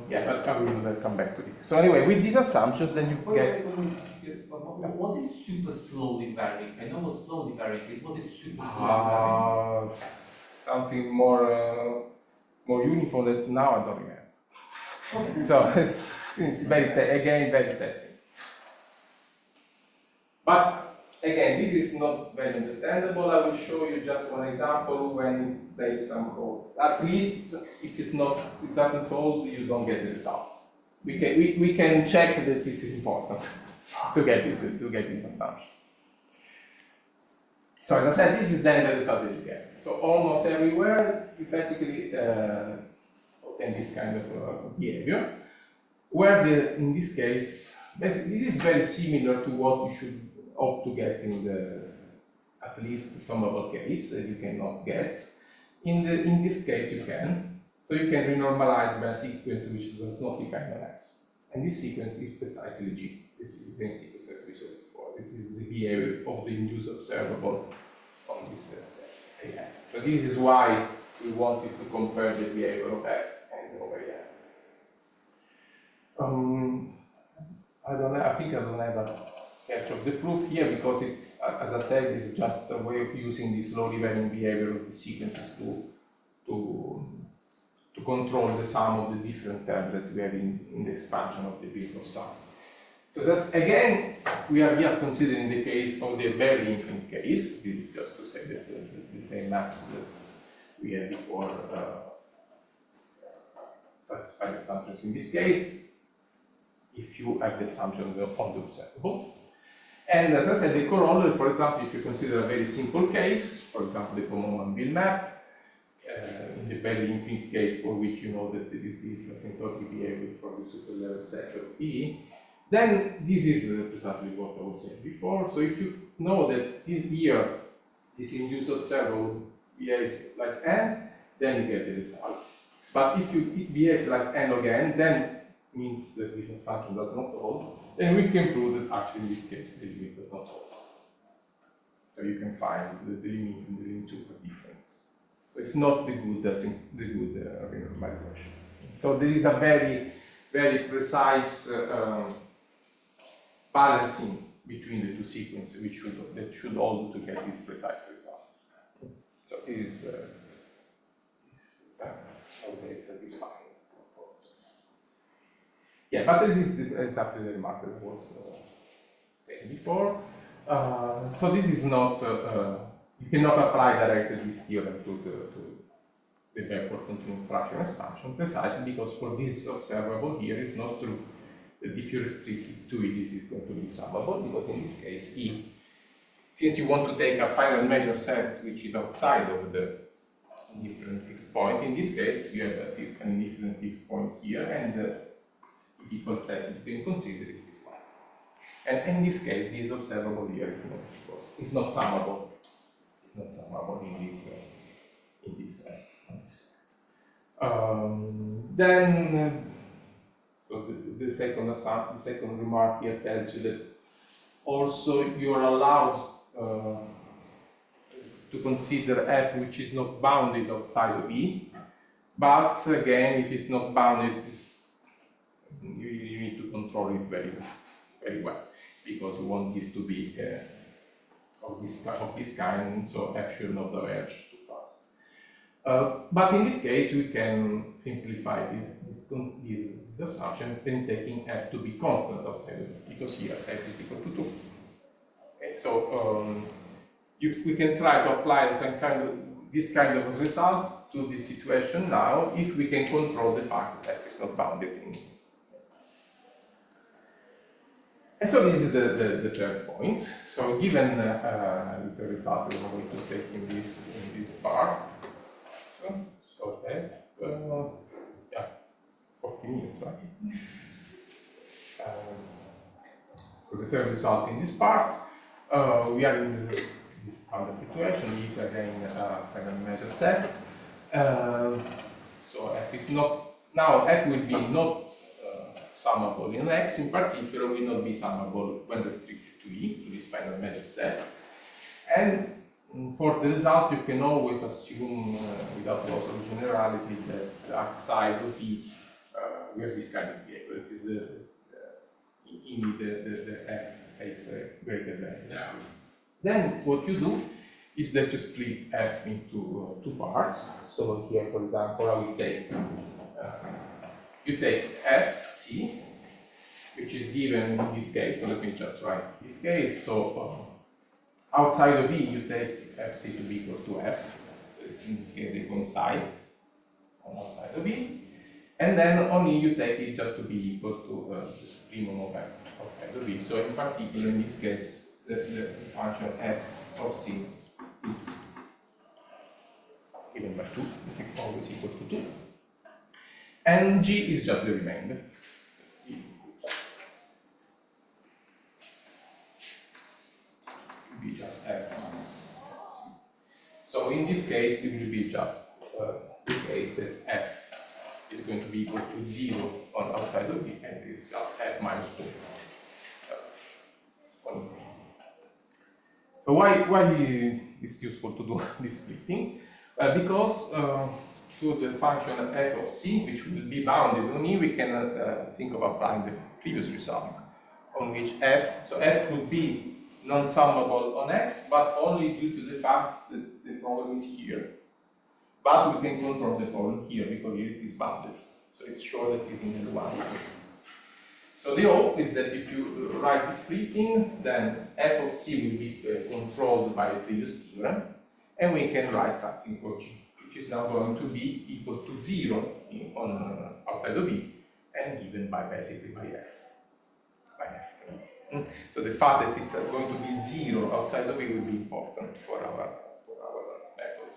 Yeah, but I will come back to this. So anyway, with these assumptions, then you get. What is super slowly varying? I know what slowly varying is. What is super slowly varying? Something more uniform that now I don't have. Okay. So it's very technical. But again, this is not very understandable. I will show you just one example when it plays some role. At least if it doesn't hold, you don't get the results. We can check that this is important to get this assumption. So as I said, this is then the result that you get. So almost everywhere you basically obtain this kind of behavior. Where in this case, this is very similar to what you should hope to get in the at least summable case that you cannot get. In this case you can. So you can renormalize by a sequence which does not depend on X. And this sequence is precisely G. This is the same sequence that we saw before. This is the behavior of the induced observable on these sets AN. So this is why we wanted to compare the behavior of F and over here. I think I don't have a sketch of the proof here because it's, as I said, it's just a way of using the slowly varying behavior of the sequences to control the sum of the different terms that we have in the expansion of the Birkhoff sum. So just again, we are here considering the case of the very infinite case. This is just to say that the same maps that we had before satisfy the assumptions in this case, if you have the assumption on the observable. And as I said, the corollary, for example, if you consider a very simple case, for example, the Common-Bill map, in the very infinite case for which you know that this is asymptotic behavior for the superlevel sets of E, then this is precisely what I was saying before. So if you know that this here, this induced observable behaves like N, then you get the results. But if it behaves like N again, then means that this assumption does not hold, then we can prove that actually in this case the limit does not hold. So you can find that the limit and the limit 2 are different. So it's not the good renormalization. So there is a very, very precise balancing between the two sequences that should hold to get this precise result. So it is very satisfying. Yeah, but this is exactly the remark that was said before. So this is not. You cannot apply directly this theorem to the backward continuing fraction expansion precisely because for this observable here it's not true that if you restrict it to E, this is going to be summable because in this case E, since you want to take a final measure set which is outside of the indifferent fixed point, in this case you have an indifferent fixed point here and the equal set you can consider is this one. And in this case, this observable here is not summable. It's not summable in this set. Then so the second remark here tells you that also you are allowed to consider f which is not bounded outside of E, but again, if it's not bounded, you need to control it very well, because you want this to be of this kind, so f should not diverge too fast. But in this case, we can simplify this assumption in taking f to be constant outside of it, because here f is equal to 2. Okay, so we can try to apply this kind of result to this situation now, if we can control the fact that f is not bounded in. And so this is the third point. So given the result we're going to take in this part, so that yeah, 40 minutes, right? So the third result in this part, we are in this standard situation. These are again final measure set. So f is not now f will be not summable in X, in particular will not be summable when restricted to E, to this final measure set. And for the result, you can always assume, without loss of generality, that outside of E, we have this kind of behavior. It is the f takes a greater value. Then what you do is that you split f into two parts. So here, for example, I will take you take fc, which is given in this case. So let me just write this case. So outside of E, you take fc to be equal to f. In this case, they coincide on outside of E. And then on E, you take it just to be equal to the supremum of f outside of E. So in particular, in this case, the function f of c is given by 2, always equal to 2. And g is just the remainder. It will be just f minus c. So in this case, it will be just the case that f is going to be equal to 0 on outside of E, and it's just f minus 2. So why it's useful to do this splitting? Because to the function f of c, which will be bounded on E, we can think of applying the previous result, on which f could be non-summable on X, but only due to the fact that the problem is here. But we can control the problem here, because here it is bounded. So it's sure that it's in L1. So the hope is that if you write the splitting, then f of c will be controlled by the previous theorem, and we can write something for g, which is now going to be equal to 0 on outside of E, and given by basically by f. So the fact that it's going to be 0 outside of E will be important for our method.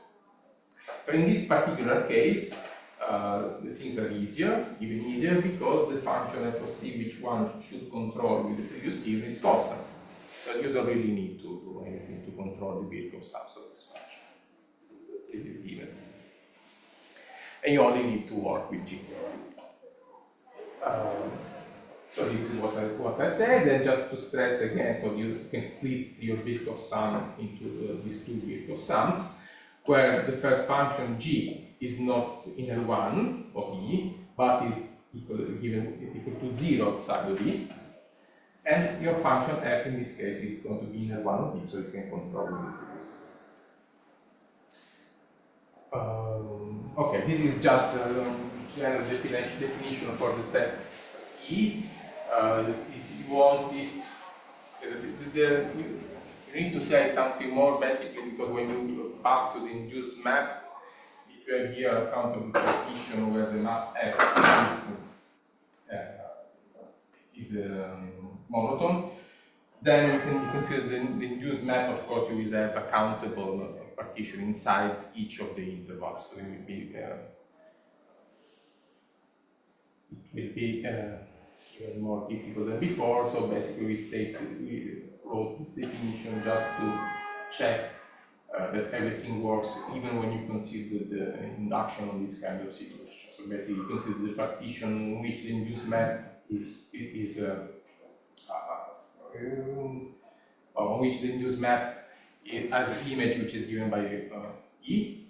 But in this particular case, the things are even easier, because the function f of c, which one should control with the previous theorem, is constant. So you don't really need to do anything to control the Birkhoff sums of this function. This is given. And you only need to work with g. So this is what I said, and just to stress again, so you can split your Birkhoff sum into these two Birkhoff sums, where the first function g is not in L1 of E, but is equal to 0 outside of E, and your function f in this case is going to be in L1 of E, so you can control it. Okay, this is just a general definition for the set E. You want it, you need to say something more basically, because when you pass to the induced map, if you have here a countable partition where the map f is monotone, then you can consider the induced map. Of course, you will have a countable partition inside each of the intervals, so it will be even more difficult than before. So basically, we wrote this definition just to check that everything works, even when you consider the induction on this kind of situation. So basically, you consider the partition in which the induced map on which the induced map has an image which is given by E,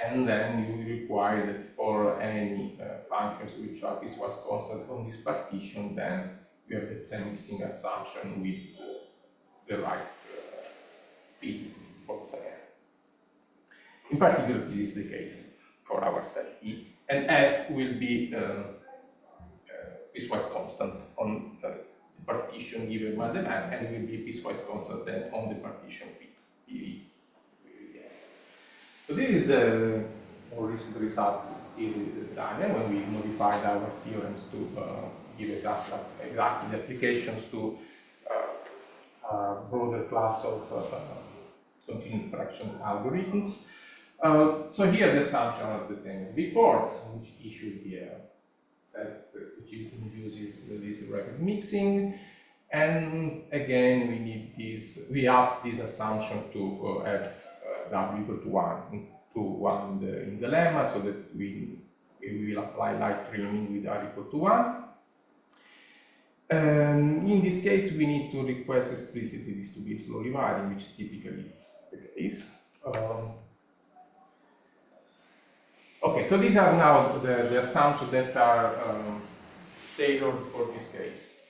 and then you require that for any functions which are piecewise constant on this partition, then you have the same mixing assumption with the right speed for the second. In particular, this is the case for our set E, and F will be piecewise constant on the partition given by the map, and will be piecewise constant then on the partition PV. So this is the more recent result still done when we modified our theorems to give exactly the applications to a broader class of continued fraction algorithms. So here the assumptions are the same as before, which E should be a set which induces this rapid mixing, and again we need this. We ask this assumption to have W equal to 1 in the lemma, so that we will apply light trimming with R equal to 1. In this case, we need to request explicitly this to be slowly varying, which typically is the case. Okay, so these are now the assumptions that are tailored for this case.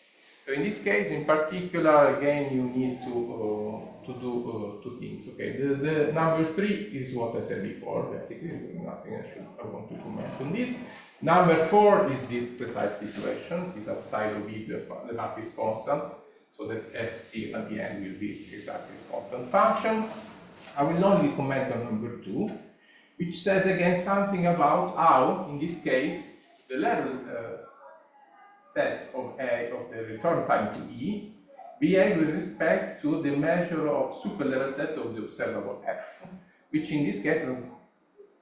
So in this case, in particular, again, you need to do two things. Okay, the number 3 is what I said before. Basically, nothing I want to comment on this. Number 4 is this precise situation. It is outside of it, the map is constant, so that FC at the end will be exactly a constant function. I will only comment on number 2, which says again something about how, in this case, the level sets of A of the return time to E behave with respect to the measure of superlevel set of the observable F, which in this case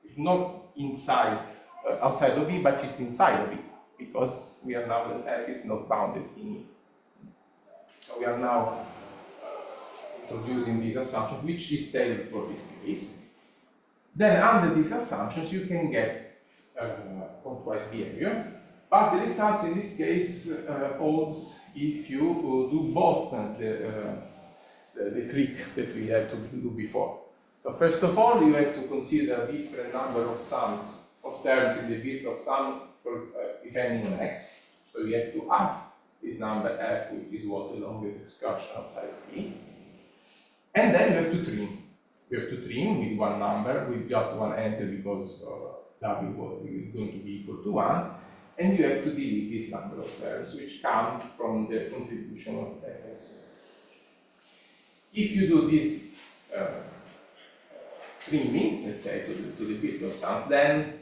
is not inside, outside of E, but is inside of E, because we are now that F is not bounded in E. So we are now introducing this assumption, which is tailored for this case. Then under these assumptions, you can get pointwise behavior. But the results in this case holds if you do both the trick that we had to do before. So first of all, you have to consider a different number of sums of terms in the Birkhoff sum depending on x. So you have to add this number f, which was the longest excursion outside of E. And then you have to trim. You have to trim with one number, with just one enter, because W is going to be equal to 1. And you have to delete this number of terms, which come from the contribution of Fs. If you do this trimming, let's say, to the Birkhoff sums, then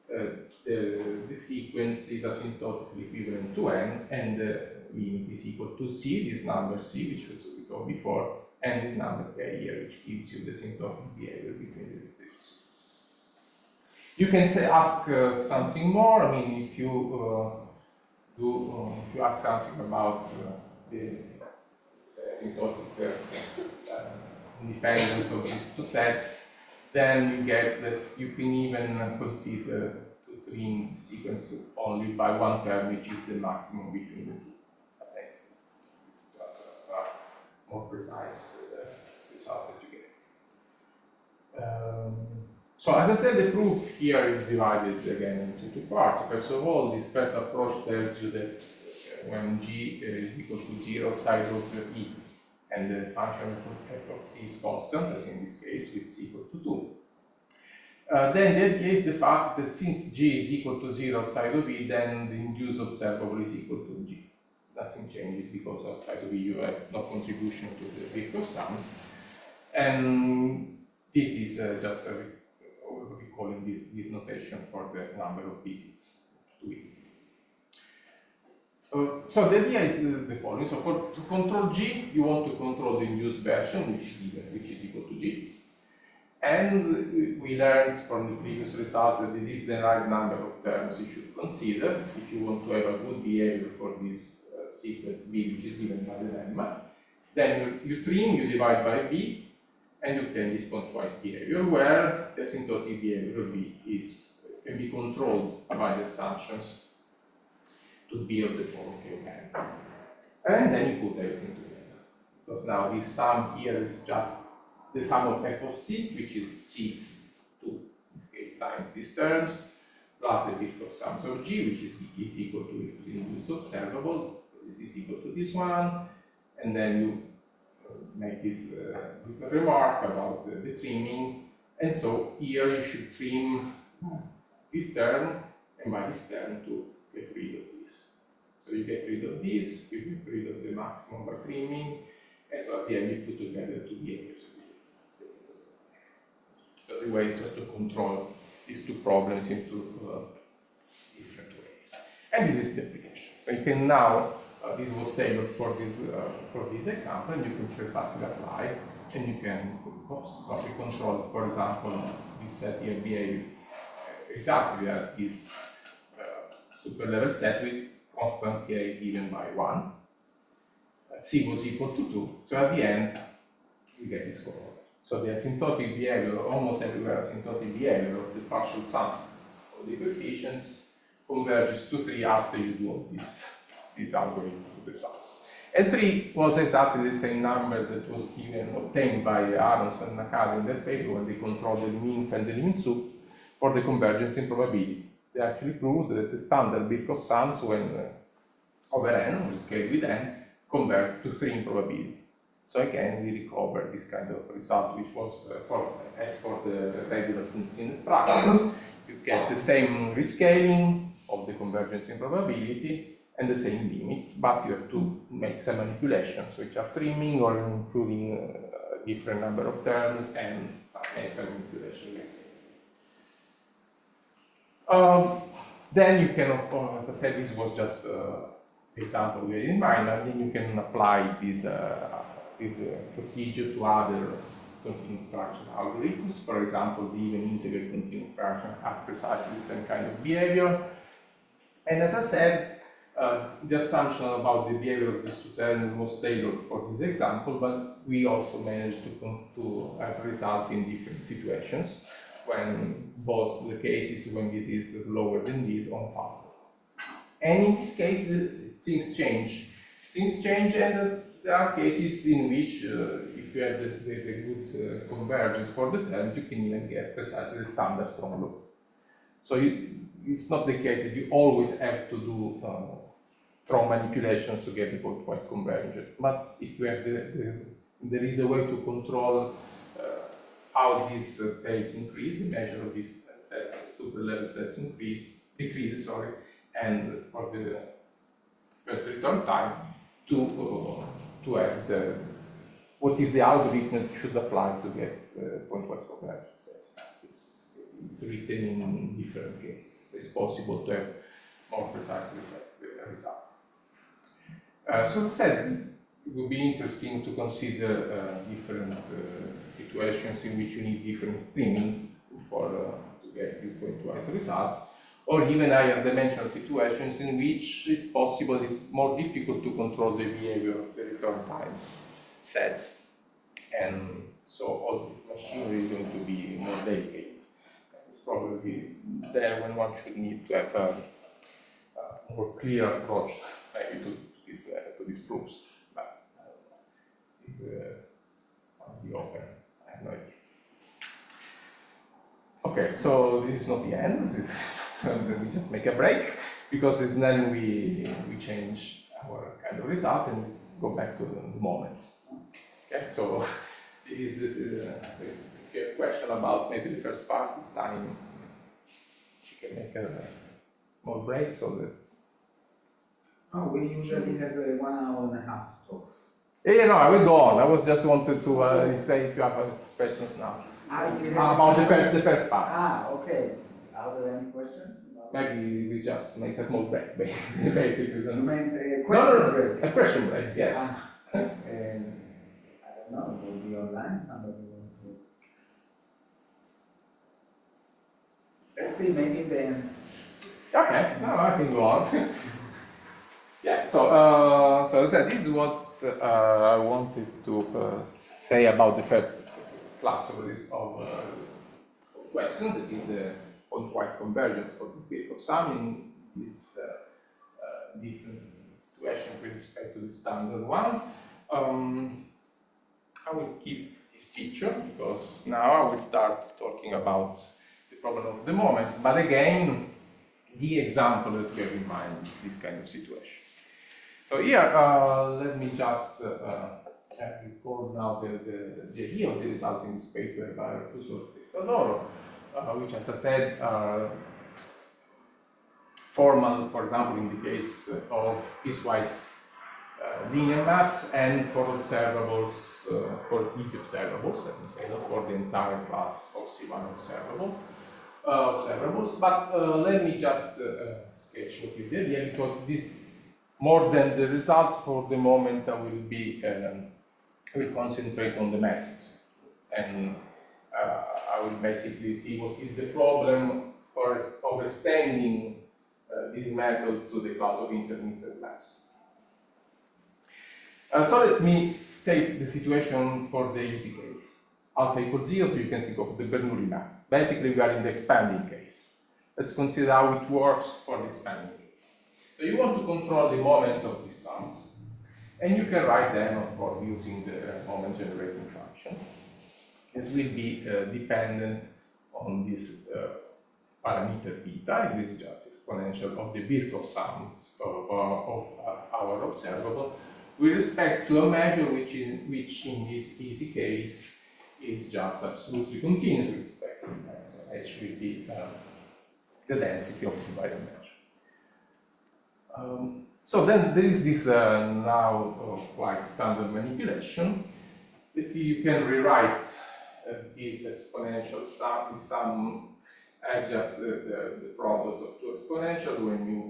the sequence is asymptotically equivalent to n, and the limit is equal to c, this number c, which we saw before, and this number k here, which gives you the asymptotic behavior between the two sequences. You can ask something more. I mean, if you if you ask something about the asymptotic independence of these two sets, then you get that you can even consider to trim the sequence only by one term, which is the maximum between the two. That's just a more precise result that you get. So as I said, the proof here is divided again into two parts. First of all, this first approach tells you that when g is equal to 0 outside of E, and the function of c is constant, as in this case, with c equal to 2. Then the idea is the fact that since g is equal to 0 outside of E, then the induced observable is equal to g. Nothing changes because outside of E you have no contribution to the Birkhoff sums. And this is just recalling this notation for the number of visits to E. So the idea is the following. So to control g, you want to control the induced version, which is given, which is equal to g. And we learned from the previous results that this is the right number of terms you should consider if you want to have a good behavior for this sequence b, which is given by the lemma. Then you trim, you divide by b, and you obtain this pointwise behavior, where the asymptotic behavior of b can be controlled by the assumptions to build the form KN. And then you put everything together. Because now this sum here is just the sum of f of c, which is c2, in this case, times these terms, plus the Birkhoff sums of g, which is equal to its induced observable. This is equal to this one, and then you make this remark about the trimming, and so here you should trim this term and by this term to get rid of this. So you get rid of this, you get rid of the maximum by trimming, and so at the end you put together two behaviors. So the way is just to control these two problems into different ways. And this is the application. So you can now, this was tailored for this example, and you can precisely apply, and you can copy control, for example, this set here behave exactly as this super level set with constant k given by 1. C was equal to 2, so at the end, we get this coordinate. So the asymptotic behavior, almost everywhere asymptotic behavior of the partial sums of the coefficients converges to 3 after you do all this algorithm to the sums. And 3 was exactly the same number that was obtained by Aronson and Nakada in their paper when they controlled the mean and the limit soup for the convergence in probability. They actually proved that the standard Birkhoff sums when over n, we scale with n, convert to 3 in probability. So again, we recover this kind of result, which was as for the regular continuous structure. You get the same rescaling of the convergence in probability and the same limit, but you have to make some manipulations, which are trimming or including a different number of terms and make some manipulation. Then you can, as I said, this was just an example we had in mind, and then you can apply this procedure to other continuous fraction algorithms. For example, the even integer continuous fraction has precisely the same kind of behavior. And as I said, the assumption about the behavior of these two terms was tailored for this example, but we also managed to have results in different situations when both the cases when this is lower than this or faster. And in this case, things change. Things change, and there are cases in which, if you have the good convergence for the term, you can even get precisely the standard strong loop. So it's not the case that you always have to do strong manipulations to get the pointwise convergence. But if you have there is a way to control how these tails increase, the measure of these sets, super level sets decreases, and for the first return time to have what is the algorithm that should apply to get pointwise convergence. It's written in different cases. It's possible to have more precise results. So as I said, it would be interesting to consider different situations in which you need different streaming to get you pointwise results, or even higher dimensional situations in which it's possible it's more difficult to control the behavior of the return times sets. And so all this machinery is going to be more delicate. It's probably there when one should need to have a more clear approach maybe to these proofs. But on the open, I have no idea. Okay, so this is not the end. Then we just make a break, because then we change our kind of results and go back to the moments. Okay, so this is if you have a question about maybe the first part this time, you can make a more break so that. Oh, we usually have 1 hour and a half talks. Yeah, no, I will go on. I was just wanted to say if you have questions now. About the first part. Okay. Are there any questions? Maybe we just make a small break, basically. You meant a question break? A question break, yes. I don't know, it will be online, somebody will do. Let's see, maybe in the end. Okay, no, I can go on. Yeah, so as I said, this is what I wanted to say about the first class of questions, that is the pointwise convergence for the Birkhoff sum in this different situation with respect to the standard one. I will keep this picture because now I will start talking about the problem of the moments, but again, the example that we have in mind is this kind of situation. So here, let me just recall now the idea of the results in this paper by Claudio, which, as I said, are formal, for example, in the case of piecewise linear maps, and for observables, for easy observables, let me say, not for the entire class of C1 observables. But let me just sketch what you did here, because this, more than the results for the moment, I will concentrate on the methods, and I will basically see what is the problem of extending this method to the class of intermittent maps. So let me state the situation for the easy case. Alpha equals 0, so you can think of the Bernoulli map. Basically, we are in the expanding case. Let's consider how it works for the expanding case. So you want to control the moments of these sums, and you can write them, of course, using the moment generating function. It will be dependent on this parameter beta, it is just exponential of the Birkhoff sums of our observable, with respect to a measure which in this easy case is just absolutely continuous with respect to the measure. So H will be the density of the invariant measure. So then there is this now quite standard manipulation that you can rewrite this exponential sum, this sum as just the product of two exponentials when you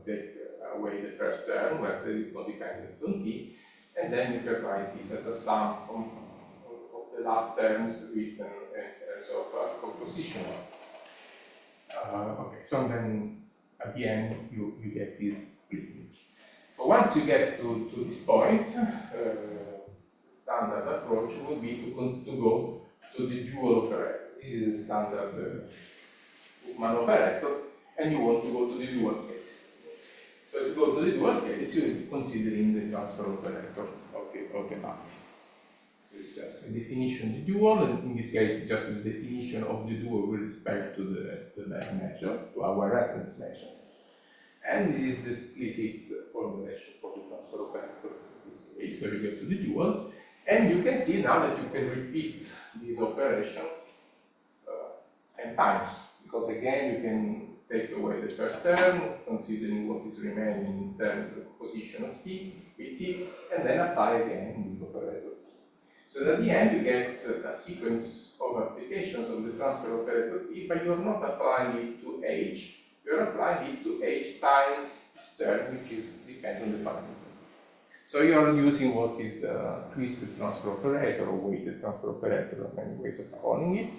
take away the first term where there is no dependence on t, and then you can write this as a sum of the last terms written in terms of compositional. Okay, so then at the end you get this splitting. So once you get to this point, the standard approach would be to go to the dual operator. This is the standard Huffman operator, and you want to go to the dual case. So to go to the dual case, you will be considering the transfer operator of the mapping. So it's just a definition of the dual, and in this case, it's just a definition of the dual with respect to the measure, to our reference measure. And this is the explicit formulation for the transfer operator in this case. So you get to the dual, and you can see now that you can repeat this operation 10 times. Because again, you can take away the first term, considering what is remaining in terms of position of t, with t, and then apply again the operator t. So at the end, you get a sequence of applications of the transfer operator t, but you're not applying it to h, you're applying it to h times this term, which is dependent on the parameter. So you're using what is the twisted transfer operator or weighted transfer operator, or many ways of calling it,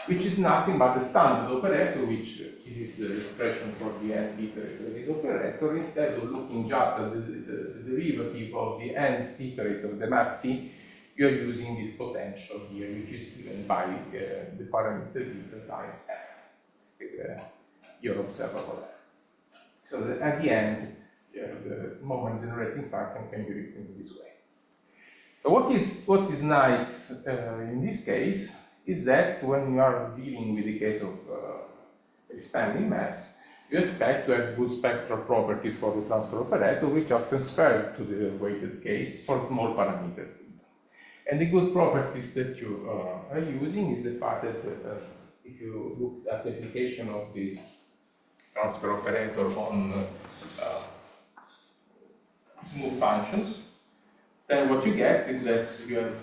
which is nothing but the standard operator, which is the expression for the n-iterator operator. Instead of looking just at the derivative of the n-iterator of the map t, you are using this potential here, which is given by the parameter beta times f, your observable f. So that at the end, the moment generating function can be written in this way. So what is nice in this case is that when you are dealing with the case of expanding maps, you expect to have good spectral properties for the transfer operator, which are transferred to the weighted case for small parameters. And the good properties that you are using is the fact that if you look at the application of this transfer operator on smooth functions, then what you get is that you have,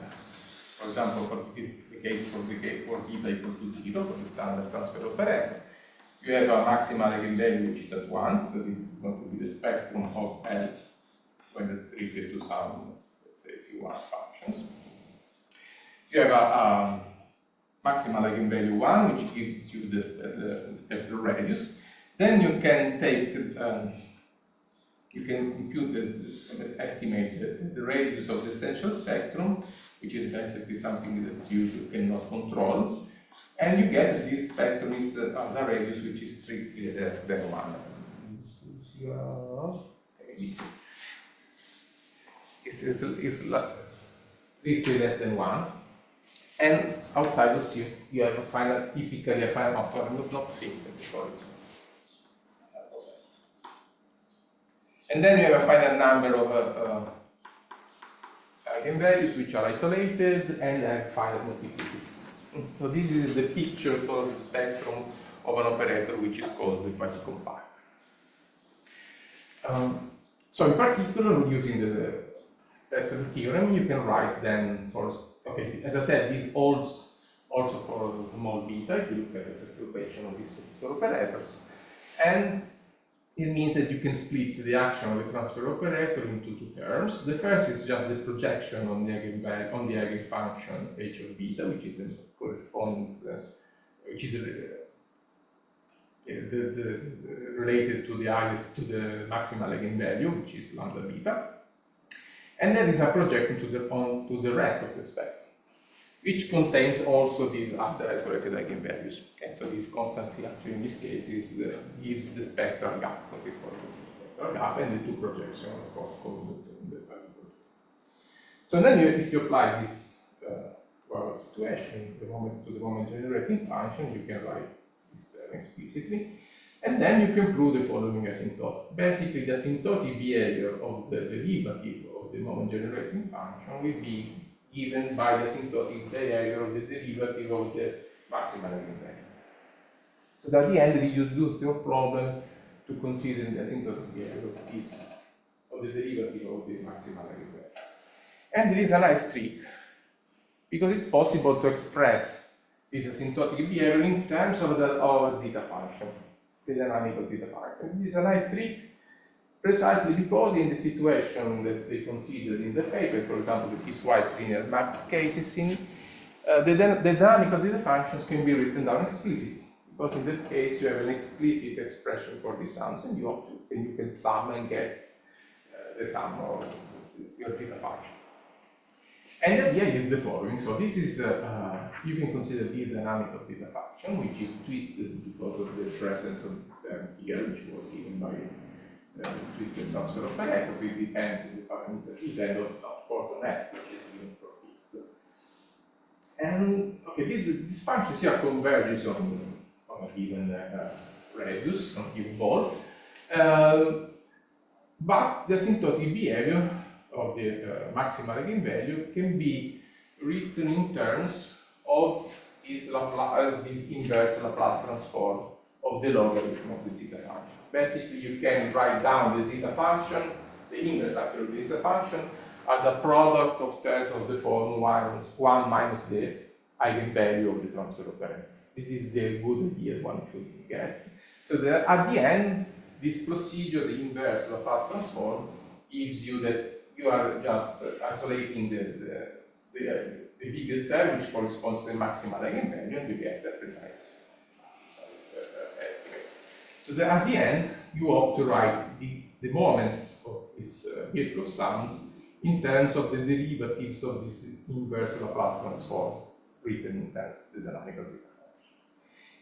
for example, for this the case for beta equal to 0 for the standard transfer operator, you have a maximal eigenvalue which is at 1, so this is going to be the spectrum of L when it's restricted to some, let's say, C1 functions. You have a maximal eigenvalue 1, which gives you the spectral radius. Then you can take, you can compute estimate the radius of the essential spectrum, which is basically something that you cannot control, and you get this spectrum is as a radius which is strictly less than 1. example. Is strictly less than 1. And outside of C, you have a final, typically a final outcome, not simple before it. And then you have a final number of eigenvalues which are isolated and have final multiplicity. So this is the picture for the spectrum of an operator which is called the quasi-compact. So in particular, using the spectral theorem, you can write then for, okay, as I said, this holds also for small beta, if you look at the perturbation of these particular operators. And it means that you can split the action of the transfer operator into two terms. The first is just the projection on the eigenfunction h of beta, which is the corresponds, which is related to the highest, to the maximal eigenvalue, which is lambda beta. And then is a projection onto the rest of the spectrum, which contains also these other isolated eigenvalues. Okay, so this constancy actually in this case gives the spectral gap, what we call the spectral gap, and the two projections, of course, in the particle. So then if you apply this situation to the moment generating function, you can write this term explicitly. And then you can prove the following asymptotic. Basically, the asymptotic behavior of the derivative of the moment generating function will be given by the asymptotic behavior of the derivative of the maximal eigenvalue. So at the end, you reduce your problem to consider the asymptotic behavior of the derivative of the maximal eigenvalue. And there is a nice trick, because it's possible to express this asymptotic behavior in terms of a zeta function, the dynamical zeta function. This is a nice trick, precisely because in the situation that they considered in the paper, for example, the piecewise linear map cases, the dynamical zeta functions can be written down explicitly, because in that case you have an explicit expression for this sums, and you can sum and get the sum of your zeta function. And the idea is the following. So this is, you can consider this dynamical zeta function, which is twisted because of the presence of this term here, which was given by twisted transfer operator. It depends on the parameter u, and of course on f, which is given for fixed. And okay, this function here converges on a given radius, on a given ball, but the asymptotic behavior of the maximal eigenvalue can be written in terms of this inverse Laplace transform of the logarithm of the zeta function. Basically, you can write down the zeta function, the inverse actually of the zeta function, as a product of terms of the form 1 minus the eigenvalue of the transfer operator. This is the good idea one should get. So that at the end, this procedure, the inverse Laplace transform, gives you that you are just isolating the biggest term, which corresponds to the maximal eigenvalue, and you get a precise estimate. So that at the end, you hope to write the moments of this Birkhoff sums in terms of the derivatives of this inverse Laplace transform written in terms of the dynamical zeta function.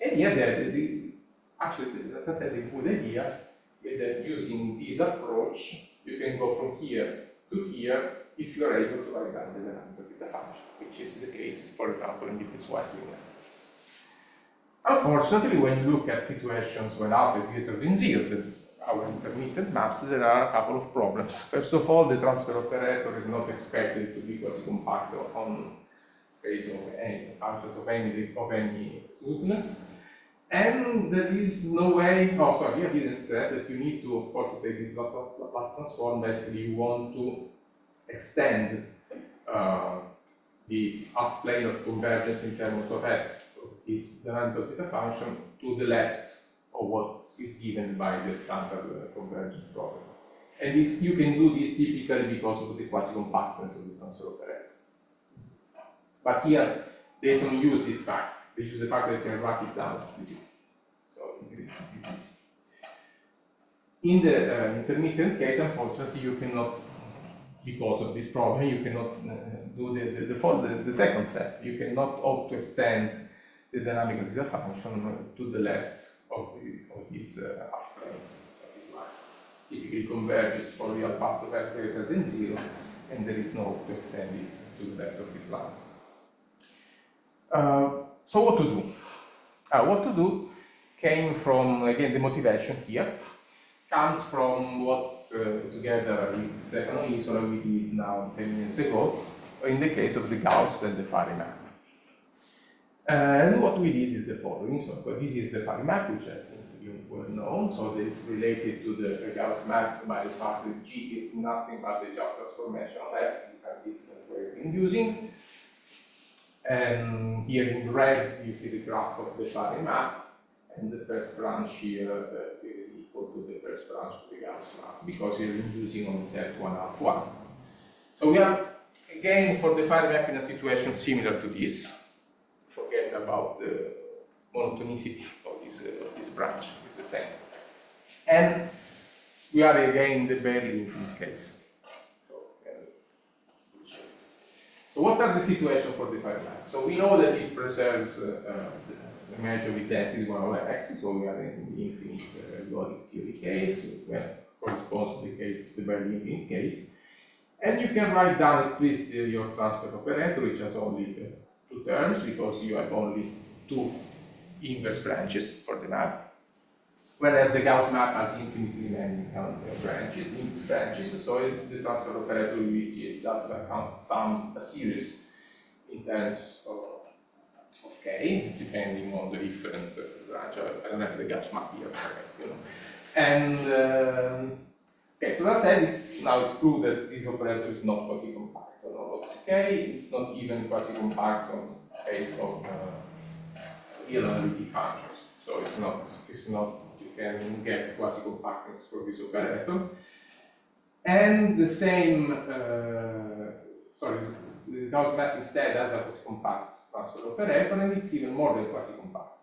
And here, actually, as I said, the good idea is that using this approach, you can go from here to here if you are able to write down the dynamical zeta function, which is the case, for example, in the piecewise linear maps. Unfortunately, when you look at situations when alpha is greater than 0, so our intermittent maps, there are a couple of problems. First of all, the transfer operator is not expected to be quasi-compact on space of any functions of any smoothness. And there is no way, I didn't stress that you need to, to take this Laplace transform, basically you want to extend the half plane of convergence in terms of S of this dynamical zeta function to the left of what is given by the standard convergence problem. And this, you can do this typically because of the quasi-compactness of the transfer operator. But here, they don't use this fact. They use the fact that they can write it down explicitly. So this is easy. In the intermittent case, unfortunately, you cannot, because of this problem, you cannot do the second step. You cannot opt to extend the dynamical zeta function to the left of this half plane of this line. typically converges for real part of s greater than 0, and there is no hope to extend it to the depth of this line. So what to do? What to do came from, again, the motivation here, comes from what together with Stefano Isola we did now 10 minutes ago, in the case of the Gauss and the Fari map. And what we did is the following. So this is the Fari map, which I think you well know. So it's related to the Gauss map by the part that G is nothing but the job transformation of F. These are different ways of inducing. And here in red, you see the graph of the Fari map, and the first branch here is equal to the first branch of the Gauss map, because you're inducing on the set 1/1. So we are, again, for the Fari map in a situation similar to this. Forget about the monotonicity of this branch, it's the same. And we are again in the barely infinite case. So what are the situations for the Fari map? So we know that it preserves the measure with density 1 over x, so we are in the infinite ergodic theory case, which corresponds to the case, the barely infinite case. And you can write down explicitly your transfer operator, which has only 2 terms, because you have only 2 inverse branches for the map. Whereas the Gauss map has infinitely many branches, so the transfer operator will be just a series in terms of k, depending on the different branch. I don't have the Gauss map here, you know. And okay, so that said, now it's proved that this operator is not quasi-compact on all of k. It's not even quasi-compact on the case of real analytic functions. So it's not. You can get quasi-compactness for this operator. And the same, the Gauss map instead has a quasi-compact transfer operator, and it's even more than quasi-compact.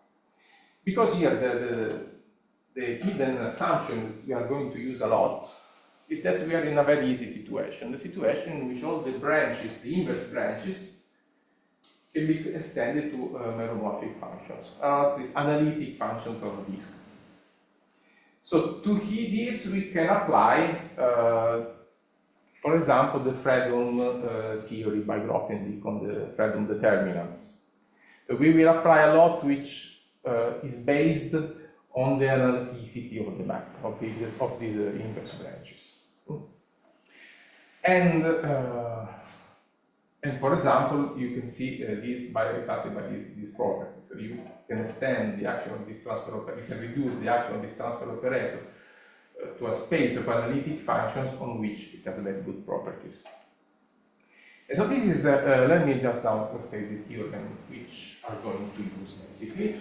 Because here the hidden assumption we are going to use a lot is that we are in a very easy situation. The situation in which all the branches, the inverse branches, can be extended to meromorphic functions, these analytic functions on a disk. So to this we can apply, for example, the Fredholm theory by Grothendieck on the Fredholm determinants. So we will apply a lot which is based on the analyticity of the map of these inverse branches. And for example, you can see this exactly by this property. So you can extend the action of this transfer operator, you can reduce the action of this transfer operator to a space of analytic functions on which it has very good properties. And so this is, let me just now state the theorem which are going to use basically.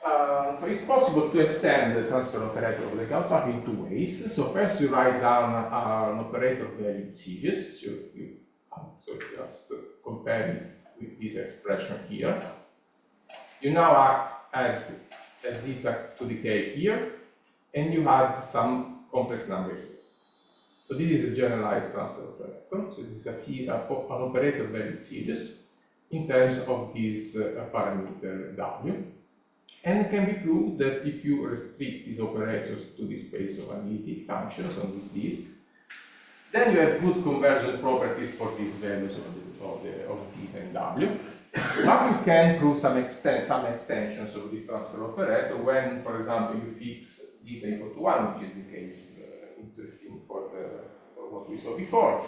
So it's possible to extend the transfer operator of the Gauss map in 2 ways. So first you write down an operator valued series. So just compare it with this expression here. You now add zeta to the k here, and you add some complex number here. So this is a generalized transfer operator. So this is an operator valued series in terms of this parameter w. And it can be proved that if you restrict these operators to the space of analytic functions on this disk, then you have good conversion properties for these values of zeta and w. But you can prove some extensions of the transfer operator when, for example, you fix zeta equal to 1, which is the case interesting for what we saw before.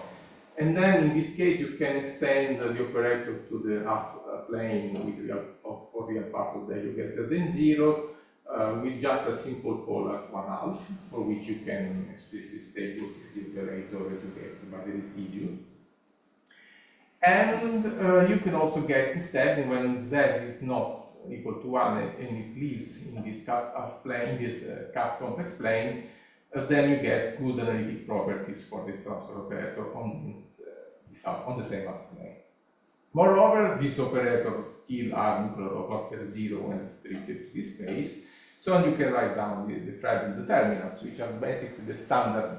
And then in this case, you can extend the operator to the half plane with real part of value greater than 0 with just a simple polar 1/2, for which you can explicitly state what is the operator to get by the residue. And you can also get instead, when z is not equal to 1 and it lives in this cut plane, this cut complex plane, then you get good analytic properties for this transfer operator on the same half plane. Moreover, these operators still are nuclear order 0 when restricted to this space. So you can write down the Fredholm determinants, which are basically the standard.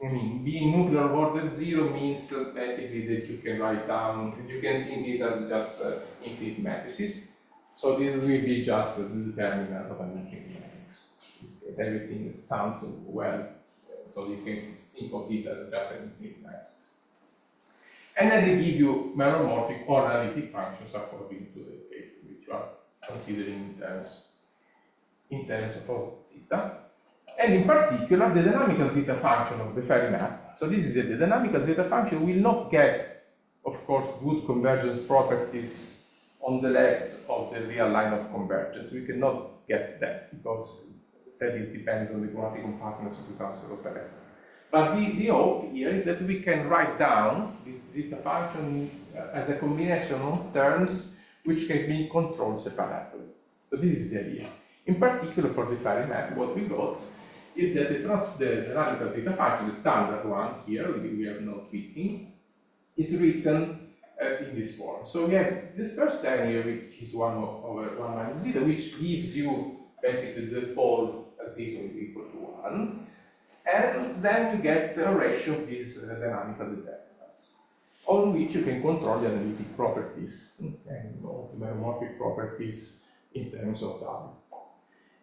I mean, being nuclear order 0 means basically that you can write down, you can think this as just infinite matrices. So this will be just the determinant of an infinite matrix. this case, everything sounds well, so you can think of this as just an infinite matrix. And then they give you meromorphic or analytic functions according to the case which you are considering in terms of zeta. And in particular, the dynamical zeta function of the Ferri map. So this is the dynamical zeta function will not get, of course, good convergence properties on the left of the real line of convergence. We cannot get that because, as I said, it depends on the quasi-compactness of the transfer operator. But the hope here is that we can write down this zeta function as a combination of terms which can be controlled separately. So this is the idea. In particular, for the Ferri map, what we got is that the dynamical zeta function, the standard one here, we have no twisting, is written in this form. So we have this first term here, which is 1 over 1 minus zeta, which gives you basically the pole at zeta is equal to 1. And then you get a ratio of these dynamical determinants, on which you can control the analytic properties and the meromorphic properties in terms of W.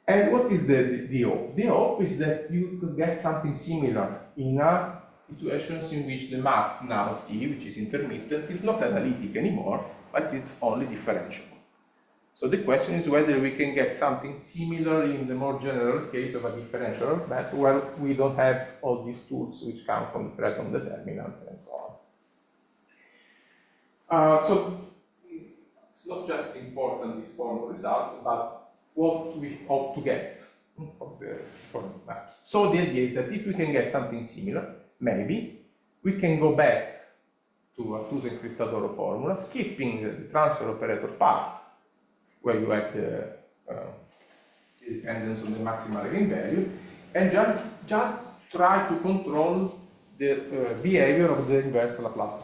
And what is the hope? The hope is that you could get something similar in situations in which the map now T, which is intermittent, is not analytic anymore, but it's only differentiable. So the question is whether we can get something similar in the more general case of a differential map where we don't have all these tools which come from the Fredholm determinants and so on. So it's not just important these formal results, but what we hope to get from the maps. So the idea is that if we can get something similar, maybe we can go back to Artuso and Cristadoro formula, skipping the transfer operator part, where you have the dependence on the maximal eigenvalue, and just try to control the behavior of the inverse Laplace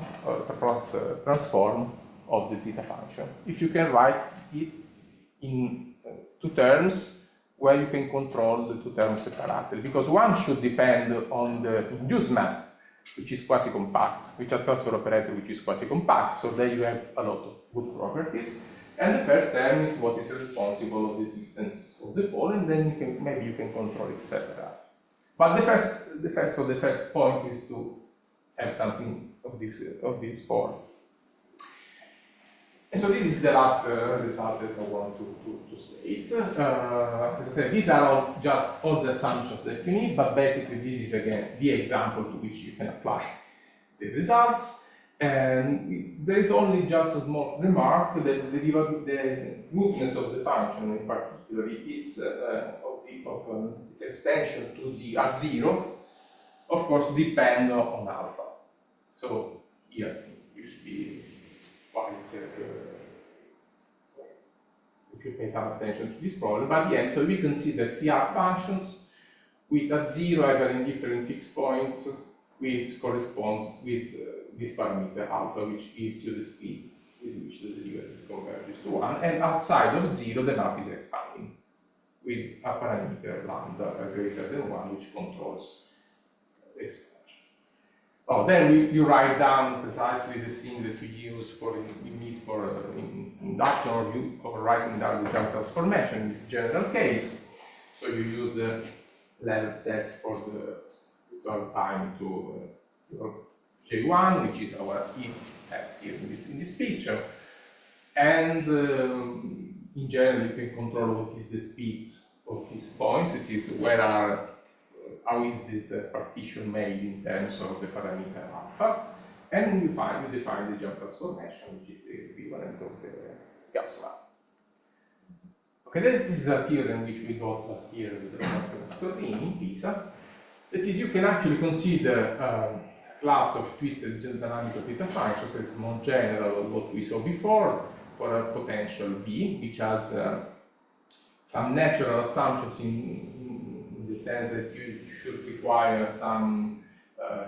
transform of the zeta function. If you can write it in two terms where you can control the two terms separately, because one should depend on the induced map, which is quasi-compact, which has transfer operator which is quasi-compact, so there you have a lot of good properties. And the first term is what is responsible of the existence of the pole, and then maybe you can control it separately. But the first point is to have something of this form. And so this is the last result that I want to state. As I said, these are all the assumptions that you need, but basically this is again the example to which you can apply the results. And there is only just a small remark that the smoothness of the function in particular is of its extension to at zero, of course, depend on alpha. So here you should be quite if you pay some attention to this problem. But yeah, so we consider CR functions with at zero ever indifferent fixed point, which correspond with this parameter alpha, which gives you the speed with which the derivative converges to 1, and outside of 0 the map is expanding with a parameter lambda greater than 1, which controls the expansion. Oh, then you write down precisely the thing that we use for induction or writing down the jump transformation in the general case. So you use the level sets for the return time to your J1, which is our E set here in this picture. And in general, you can control what is the speed of these points, it is how is this partition made in terms of the parameter alpha. And you define the jump transformation, which is the equivalent of the Gauss map. Okay, then this is a theorem which we got last year with the Torini in Pisa. That is, you can actually consider class of twisted dynamical theta functions, so it's more general of what we saw before, for a potential B, which has some natural assumptions in the sense that you should require some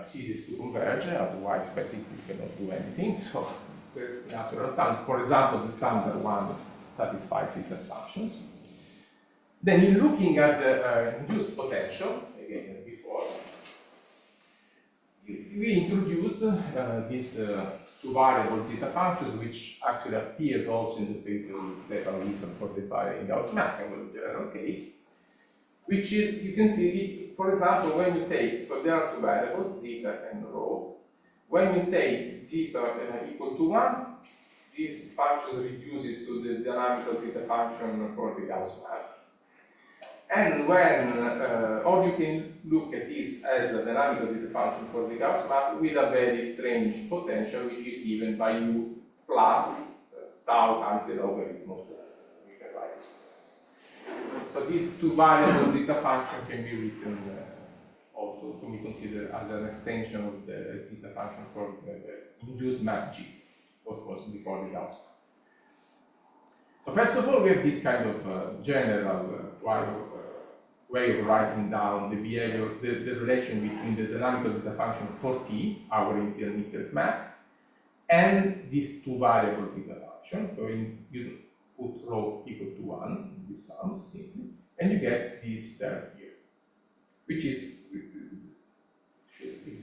series to converge, otherwise basically you cannot do anything. So there's natural assumptions. For example, the standard one satisfies these assumptions. Then you're looking at the induced potential, again, before. We introduced these two variable zeta functions, which actually appeared also in the paper with Stefan Lisa for the Gauss map in the general case. which is, you can see, for example, when you take, so there are two variables, zeta and rho. When you take zeta equal to 1, this function reduces to the dynamical zeta function for the Gauss map. And when, or you can look at this as a dynamical zeta function for the Gauss map with a very strange potential, which is given by u plus tau times the logarithm of the right. So these two variable zeta function can be written also to be considered as an extension of the zeta function for the induced map G, what was before the Gauss map. So first of all, we have this kind of general way of writing down the behavior, the relation between the dynamical zeta function for T, our intermediate map, and these two variable zeta function. So you put rho equal to 1, this sounds simply, and you get this term here, which is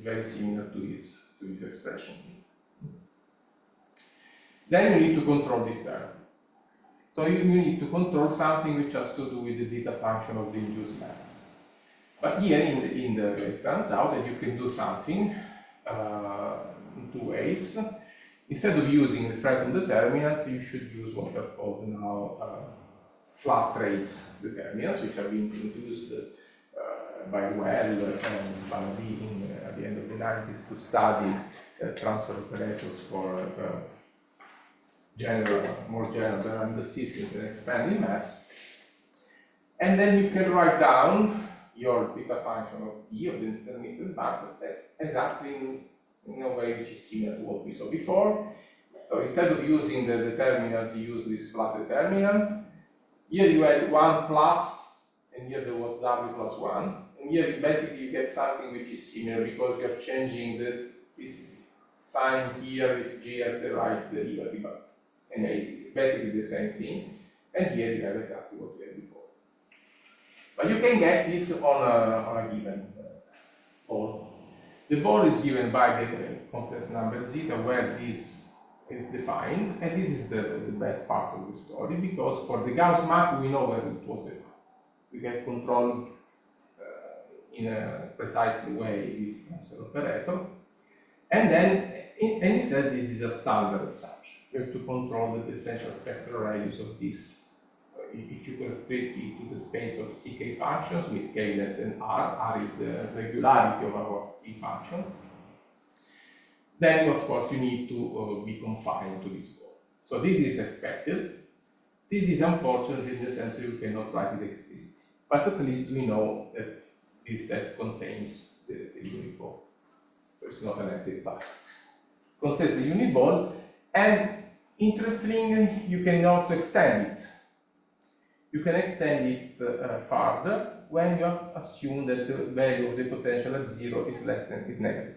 very similar to this expression. Then you need to control this term. So you need to control something which has to do with the zeta function of the induced map. But here it turns out that you can do something in two ways. Instead of using the Fredholm determinant, you should use what are called now flat trace determinants, which have been introduced by Well and by Lee at the end of the 90s to study transfer operators for more general dynamical systems and expanding maps. And then you can write down your zeta function of T of the intermittent map exactly in a way which is similar to what we saw before. So instead of using the determinant, you use this flat determinant. Here you had 1 plus, and here there was W plus 1. And here basically you get something which is similar because you're changing this sign here if G has the right derivative. And it's basically the same thing. And here you have exactly what we had before. But you can get this on a given ball. The ball is given by the complex number zeta where this is defined, and this is the bad part of the story, because for the Gauss map we know where it was defined. We get control in a precise way this transfer operator, and then instead this is a standard assumption. You have to control the differential spectral radius of this. If you constrict it to the space of ck functions with k less than r is the regularity of our p function, then of course you need to be confined to this ball. So this is expected. This is unfortunate in the sense that you cannot write it explicitly. But at least we know that this set contains the unit ball. So it's not an empty size. Contains the unit ball, and interestingly, you can also extend it. You can extend it further when you assume that the value of the potential at 0 is negative.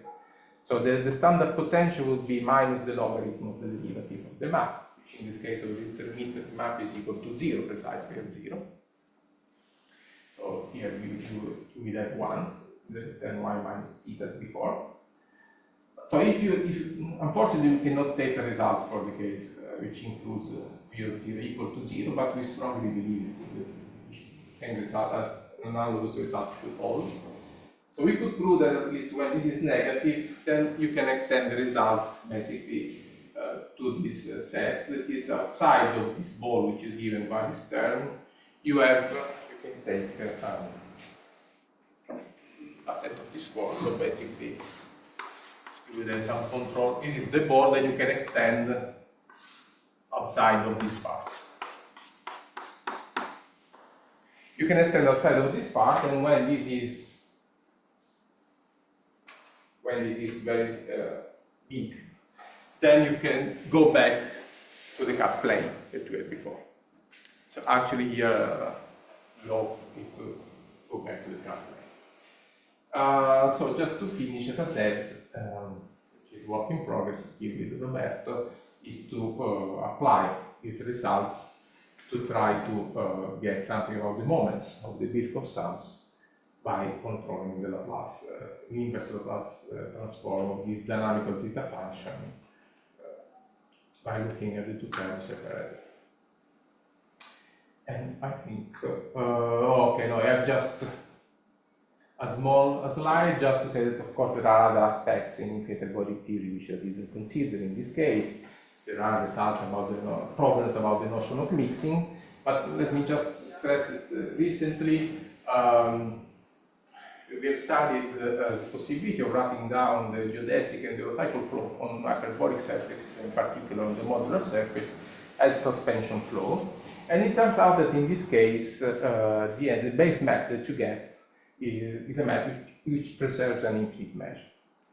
So the standard potential would be minus the logarithm of the derivative of the map, which in this case of the intermittent map is equal to 0, precisely at 0. So here you will have 1, then y minus zeta as before. So if unfortunately we cannot state a result for the case which includes p of 0 equal to 0, but we strongly believe the same result, an analogous result should hold. So we could prove that at least when this is negative, then you can extend the result basically to this set that is outside of this ball, which is given by this term. You can take a set of this form. So basically, you will have some control. This is the ball that you can extend outside of this part. You can extend outside of this part, and when this is very big, then you can go back to the cut plane that we had before. So actually here, law is to go back to the cut plane. So just to finish, as I said, which is work in progress, still with Roberto, is to apply these results to try to get something about the moments of the Birkhoff sums by controlling the Laplace, inverse Laplace transform of this dynamical zeta function by looking at the two terms separated. And I think, okay, no, I have just a small slide just to say that, of course, there are other aspects in infinite ergodic theory which I didn't consider in this case. There are results about the problems about the notion of mixing, but let me just stress that recently we have studied the possibility of writing down the geodesic and the cycle flow on hyperbolic surfaces, in particular on the modular surface, as suspension flow. And it turns out that in this case, the base map that you get is a map which preserves an infinite measure.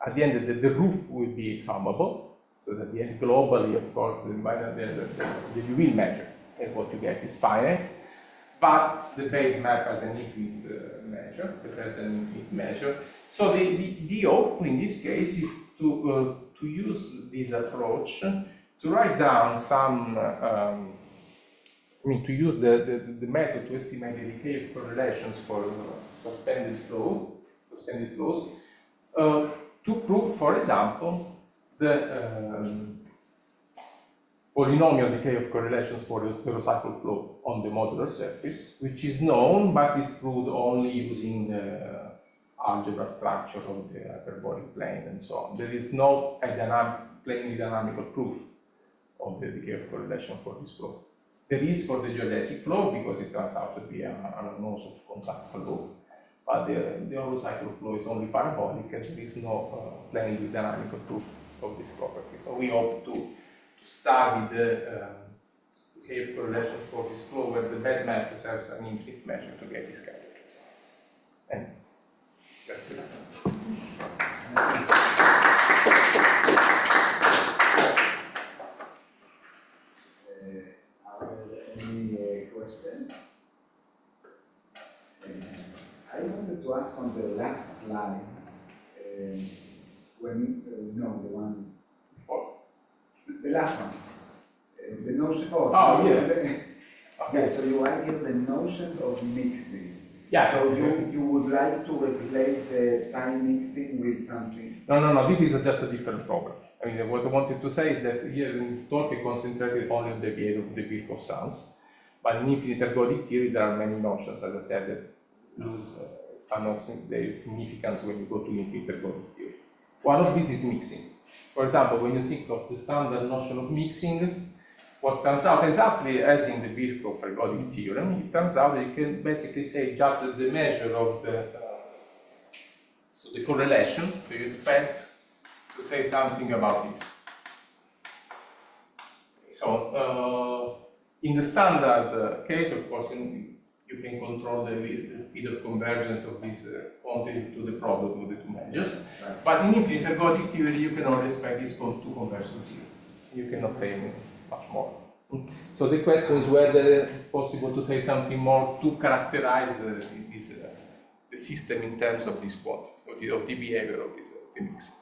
At the end, the roof will be summable, so that the end globally, of course, you will measure, and what you get is finite. But the base map has an infinite measure, preserves an infinite measure. So the hope in this case is to use this approach to write down some. To use the method to estimate the decay of correlations for suspended flows, to prove, for example, the polynomial decay of correlations for the heterocycle flow on the modular surface, which is known but is proved only using the algebra structure of the hyperbolic plane and so on. There is no plainly dynamical proof of the decay of correlation for this flow. There is for the geodesic flow because it turns out to be an anomalous of contact flow, but the holocycle flow is only parabolic and there is no plainly dynamical proof of this property. So we hope to study the decay of correlation for this flow where the base map preserves an infinite measure to get this kind of results. And that's the lesson. Any questions? I wanted to ask on the last slide, no, the one before, the last one, the notion. So you have here the notions of mixing. Yeah. So you would like to replace the sign mixing with something? No. This is just a different problem. I mean, what I wanted to say is that here in this talk I concentrated only on the behavior of the Birkhoff sums, but in infinite ergodic theory there are many notions, as I said, that lose some of their significance when you go to infinite ergodic theory. One of these is mixing. For example, when you think of the standard notion of mixing, what turns out exactly as in the Birkhoff ergodic theorem, it turns out that you can basically say just that the measure of the correlation to expect to say something about this. So, in the standard case, of course, you can control the speed of convergence of this quantity to the product of the two measures. Right. But in infinite ergodic theory, you can only expect this to converge to zero. You cannot say much more. So the question is whether it's possible to say something more to characterize the system in terms of this quantity, of the behavior of the mixing.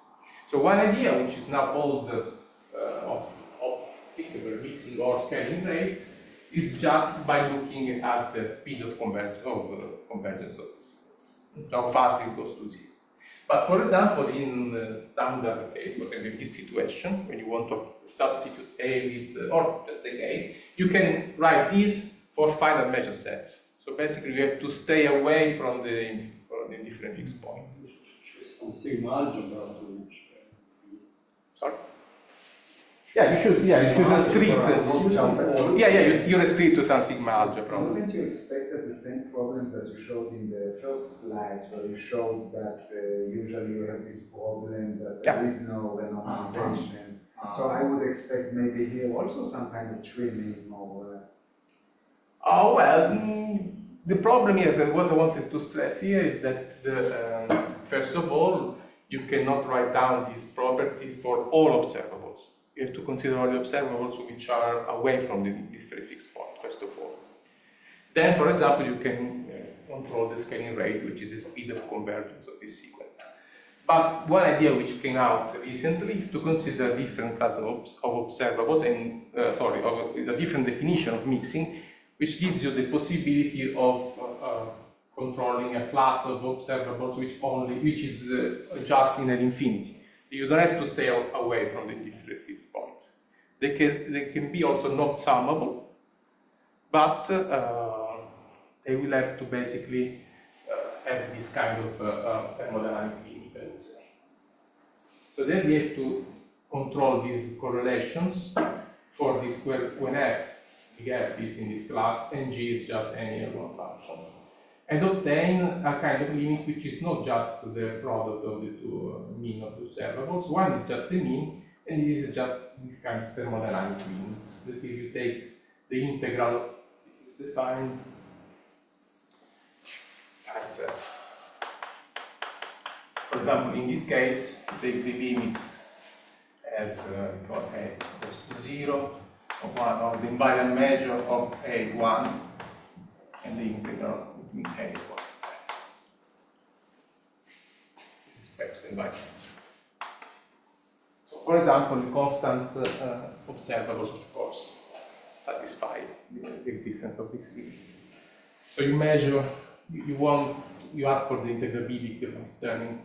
So one idea, which is now called of mixing or scaling rate, is just by looking at the speed of convergence of the sequence, how fast it goes to zero. But for example, in the standard case, for this situation, when you want to substitute A with, or just take A, you can write this for finite measure sets. So basically, you have to stay away from the different fixed point. Some sigma algebra to which. Sorry? Yeah, you should restrict. You restrict to some sigma algebra. Wouldn't you expect that the same problems that you showed in the first slide, where you showed that usually you have this problem that there is no renormalization? So I would expect maybe here also some kind of trimming or. Oh well, the problem is that what I wanted to stress here is that first of all, you cannot write down these properties for all observables. You have to consider all the observables which are away from the different fixed point, first of all. Then, for example, you can control the scaling rate, which is the speed of convergence of this sequence. But one idea which came out recently is to consider different classes of observables and, a different definition of mixing, which gives you the possibility of controlling a class of observables which is just in an infinity. You don't have to stay away from the different fixed points. They can be also not summable, but they will have to basically have this kind of thermodynamic limit, I would say. So the idea is to control these correlations for this when f, the f is in this class, and g is just any one function, and obtain a kind of limit which is not just the product of the two mean of the observables. One is just the mean, and this is just this kind of thermodynamic limit. That if you take the integral, this is defined as, for example, in this case, the limit as a goes to 0, of 1, or the invariant measure of A1, and the integral between A1. Respect to the invariant. So, for example, the constant observables, of course, satisfy the existence of this limit. So you measure, you ask for the integrability of this turning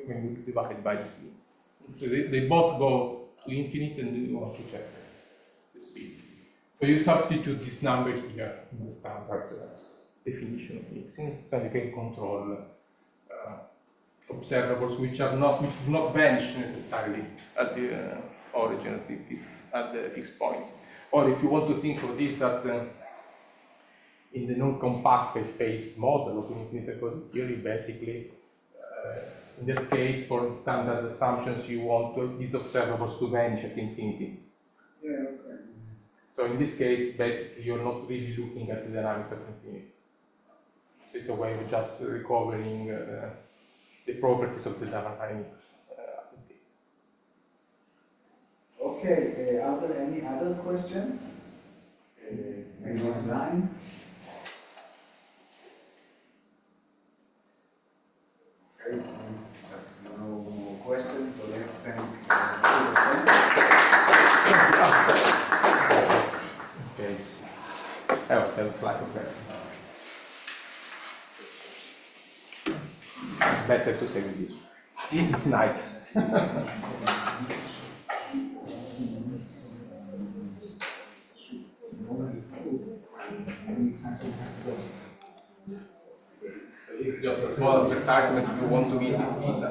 when you divide by this limit. So they both go to infinite, and you want to check the speed. So you substitute this number here in the standard definition of mixing, so you can control observables which do not vanish necessarily at the origin at the fixed point. Or if you want to think of this in the non-compact phase space model of infinite cosine theory, basically, in that case, for the standard assumptions, you want these observables to vanish at infinity. Yeah, okay. So in this case, basically, you're not really looking at the dynamics at infinity. It's a way of just recovering the properties of the dynamics at infinity. Okay, are there any other questions? Maybe online? Okay, it seems that no more questions, so let's thank Okay. Oh, that's like okay. It's better to say this. This is nice. Just a small advertisement if you want to visit Pisa.